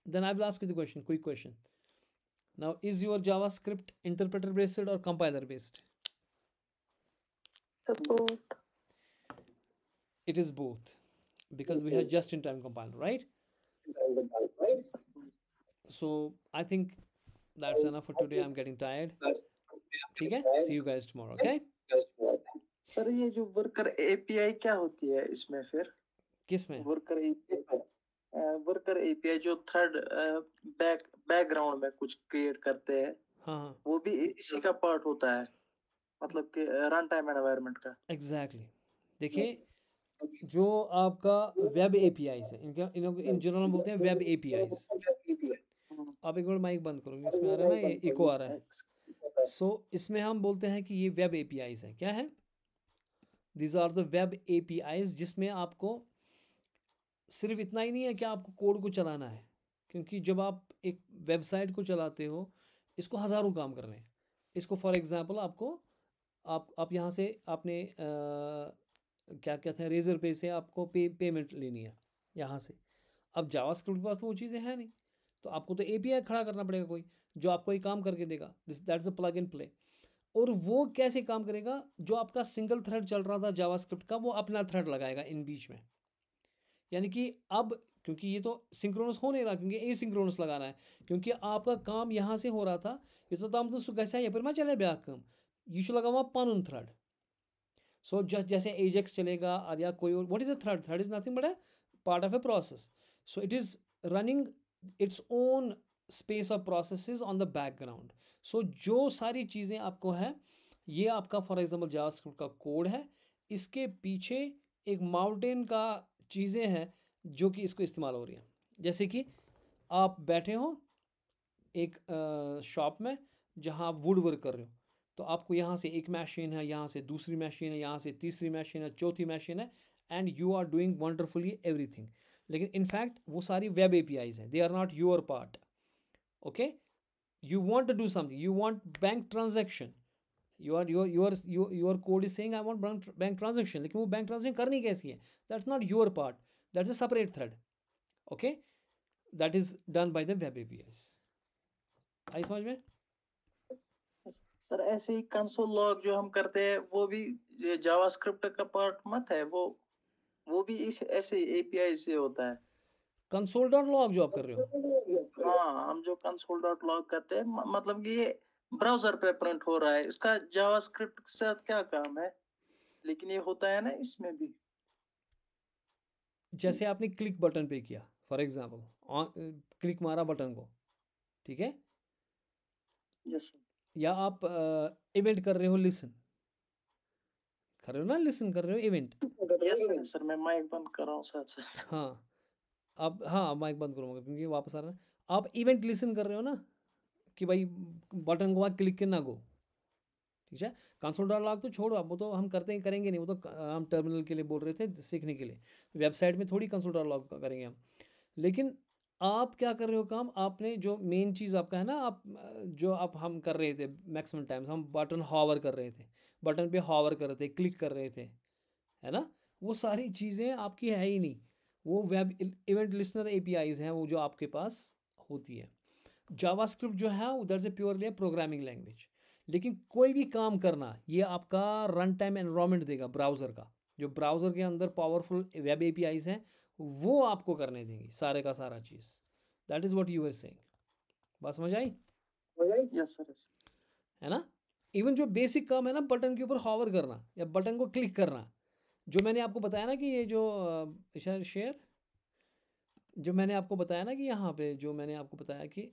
A: Then I will ask you the question, quick question. Now, is your JavaScript interpreter based or compiler based?
B: Both.
A: It is both, because we have just-in-time compiler, right? So I think that's enough for today. I'm getting tired. Okay? See you guys tomorrow. Okay?
B: Sir ये जो worker API क्या होती है इसमें फिर?
A: किस में?
B: Worker API जो थर्ड बैकग्राउंड में कुछ क्रिएट करते हैं,
A: हाँ,
B: वो भी इसी का पार्ट होता है, मतलब कि रन टाइम एनवायरनमेंट का।
A: एग्जैक्टली। देखिए, जो आपका वेब एपीआईज है, इनका इन जनरल हम बोलते हैं वेब एपीआईज। आप एक मिनट माइक बंद करोगे, इसमें आ रहा है ना, ये इको आ रहा है। सो इसमें हम बोलते हैं कि ये वेब एपीआईज है। क्या है? These are the web APIs, जिसमें आपको सिर्फ इतना ही नहीं है कि आपको कोड को चलाना है, क्योंकि जब आप एक वेबसाइट को चलाते हो, इसको हज़ारों काम कर रहे हैं। इसको फॉर एग्जांपल आपको आप यहाँ से आपने क्या कहते हैं, रेजर पे से आपको पेमेंट लेनी है यहाँ से। अब जावास्क्रिप्ट के पास तो वो चीज़ें हैं नहीं, तो आपको तो एपीआई खड़ा करना पड़ेगा कोई जो आपको ये काम करके देगा, that's a plug in play. और वो कैसे काम करेगा, जो आपका सिंगल थ्रेड चल रहा था जावास्क्रिप्ट का, वो अपना थ्रेड लगाएगा इन बीच में। यानी कि अब क्योंकि ये तो सिंक्रोनस हो नहीं रहा, क्योंकि एसिंक्रोनस लगाना है, क्योंकि आपका काम यहाँ से हो रहा था, ये तो तम तो गैसा ये पर मैं चले ब्याह कम ये लगा हुआ पन थ्रेड। सो जस्ट जैसे एजेक्स चलेगा और या कोई और, what is a thread? Thread is nothing but a part of a process. So it is running its own space of processes on the background. So जो सारी चीज़ें आपको है, ये आपका फॉर एग्जाम्पल जावास्क्रिप्ट का कोड है, इसके पीछे एक माउंटेन का चीज़ें हैं जो कि इसको इस्तेमाल हो रही हैं। जैसे कि आप बैठे हो एक शॉप में जहाँ आप वुड वर्क कर रहे हो, तो आपको यहाँ से एक मशीन है, यहाँ से दूसरी मशीन है, यहाँ से तीसरी मशीन है, चौथी मशीन है, and you are doing wonderfully everything. लेकिन इनफैक्ट वो सारी वेब एपीआईज हैं, they are not your part. Okay, you want to do something, you want bank transaction, your code is saying I want bank transaction, लेकिन वो bank transaction करनी कैसी है, that's not your part, that's a separate thread. Okay, that is done by the web APIs. आई समझ में?
B: Sir ऐसे ही console log जो हम करते हैं वो भी जावास्क्रिप्ट का पार्ट मत है, वो भी इस ऐसे एपीआई से होता है।
A: console.log जो आप कर रहे हो,
B: हाँ, हम जो console.log करते हैं मतलब कि ये ब्राउजर पे प्रिंट हो रहा है, इसका जावास्क्रिप्ट के साथ क्या काम है, लेकिन ये होता है ना इसमें भी।
A: जैसे आपने क्लिक बटन पे किया फॉर एग्जाम्पल, क्लिक मारा बटन को, ठीक है,
B: यस
A: या आप इवेंट कर रहे हो, लिसन कर रहे हो ना, लिसन कर रहे हो इवेंट।
B: यस सर, मैं माइक बंद कर रहा हूँ साथ साथ।
A: हाँ, अब हाँ माइक बंद करूँगा क्योंकि वापस आ रहा है। आप इवेंट लिसन कर रहे हो ना कि भाई बटन को वहाँ क्लिक करना गो, ठीक है। console.log तो छोड़ो, अब वो तो हम करते ही करेंगे नहीं, वो तो हम टर्मिनल के लिए बोल रहे थे सीखने के लिए, वेबसाइट में थोड़ी console.log करेंगे हम। लेकिन आप क्या कर रहे हो काम, आपने जो मेन चीज़ आपका है ना, आप जो आप हम कर रहे थे मैक्सिमम टाइम्स, हम बटन हॉवर कर रहे थे, बटन पे हॉवर कर रहे थे, क्लिक कर रहे थे, है ना, वो सारी चीज़ें आपकी है ही नहीं, वो वेब इवेंट लिसनर एपीआईज हैं वो जो आपके पास होती है। जावास्क्रिप्ट जो है उधर से प्योरली प्रोग्रामिंग लैंग्वेज, लेकिन कोई भी काम करना ये आपका रन टाइम एनवायरनमेंट देगा ब्राउज़र का, जो ब्राउज़र के अंदर पावरफुल वेब एपीआईज हैं वो आपको करने देंगी सारे का सारा चीज़। That is what you are saying. बात समझ आई?
B: Yes sir.
A: है ना, इवन जो बेसिक काम है ना, बटन के ऊपर हॉवर करना या बटन को क्लिक करना, जो मैंने आपको बताया ना कि ये जो शेयर, जो मैंने आपको बताया ना कि यहाँ पे जो मैंने आपको बताया कि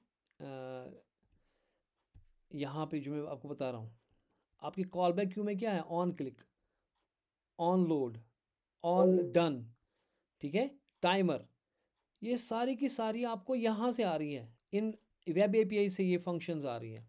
A: यहाँ पे जो मैं आपको बता रहा हूँ, आपकी कॉल बैक क्यू में क्या है, on click, on load, on done, ठीक है, टाइमर, ये सारी की सारी आपको यहाँ से आ रही है, इन वेब एपीआई से ये फंक्शंस आ रही हैं,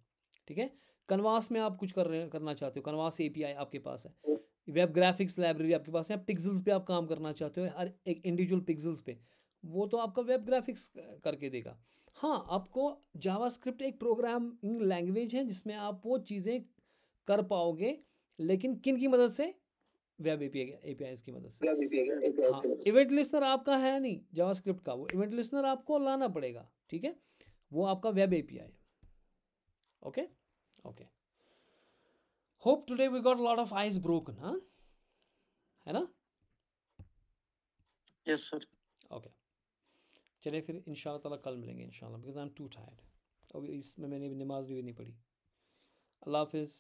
A: ठीक है। कनवास में आप कुछ करना चाहते हो, कनवास एपीआई आपके पास है, वेब ग्राफिक्स लाइब्रेरी आपके पास है, पिक्सल्स पे आप काम करना चाहते हो, हर एक इंडिविजुअल पिक्सल्स पे, वो तो आपका वेब ग्राफिक्स करके देगा। हाँ, आपको जावास्क्रिप्ट एक प्रोग्रामिंग लैंग्वेज है जिसमें आप वो चीज़ें कर पाओगे, लेकिन किन की मदद से, वेब एपीआईज की मदद से। हाँ, इवेंट लिस्नर आपका है नहीं जावास्क्रिप्ट का, वो इवेंट लिस्नर आपको लाना पड़ेगा, ठीक है, वो आपका web API. Okay okay, hope today we got lot of ice broken, हाँ, है ना?
B: Yes sir.
A: ओके, चलिए फिर इंशाल्लाह ताला कल मिलेंगे इंशाल्लाह, because I am to tired, अभी इसमें मैंने नमाज भी नहीं पढ़ी। अल्लाह हाफिज़।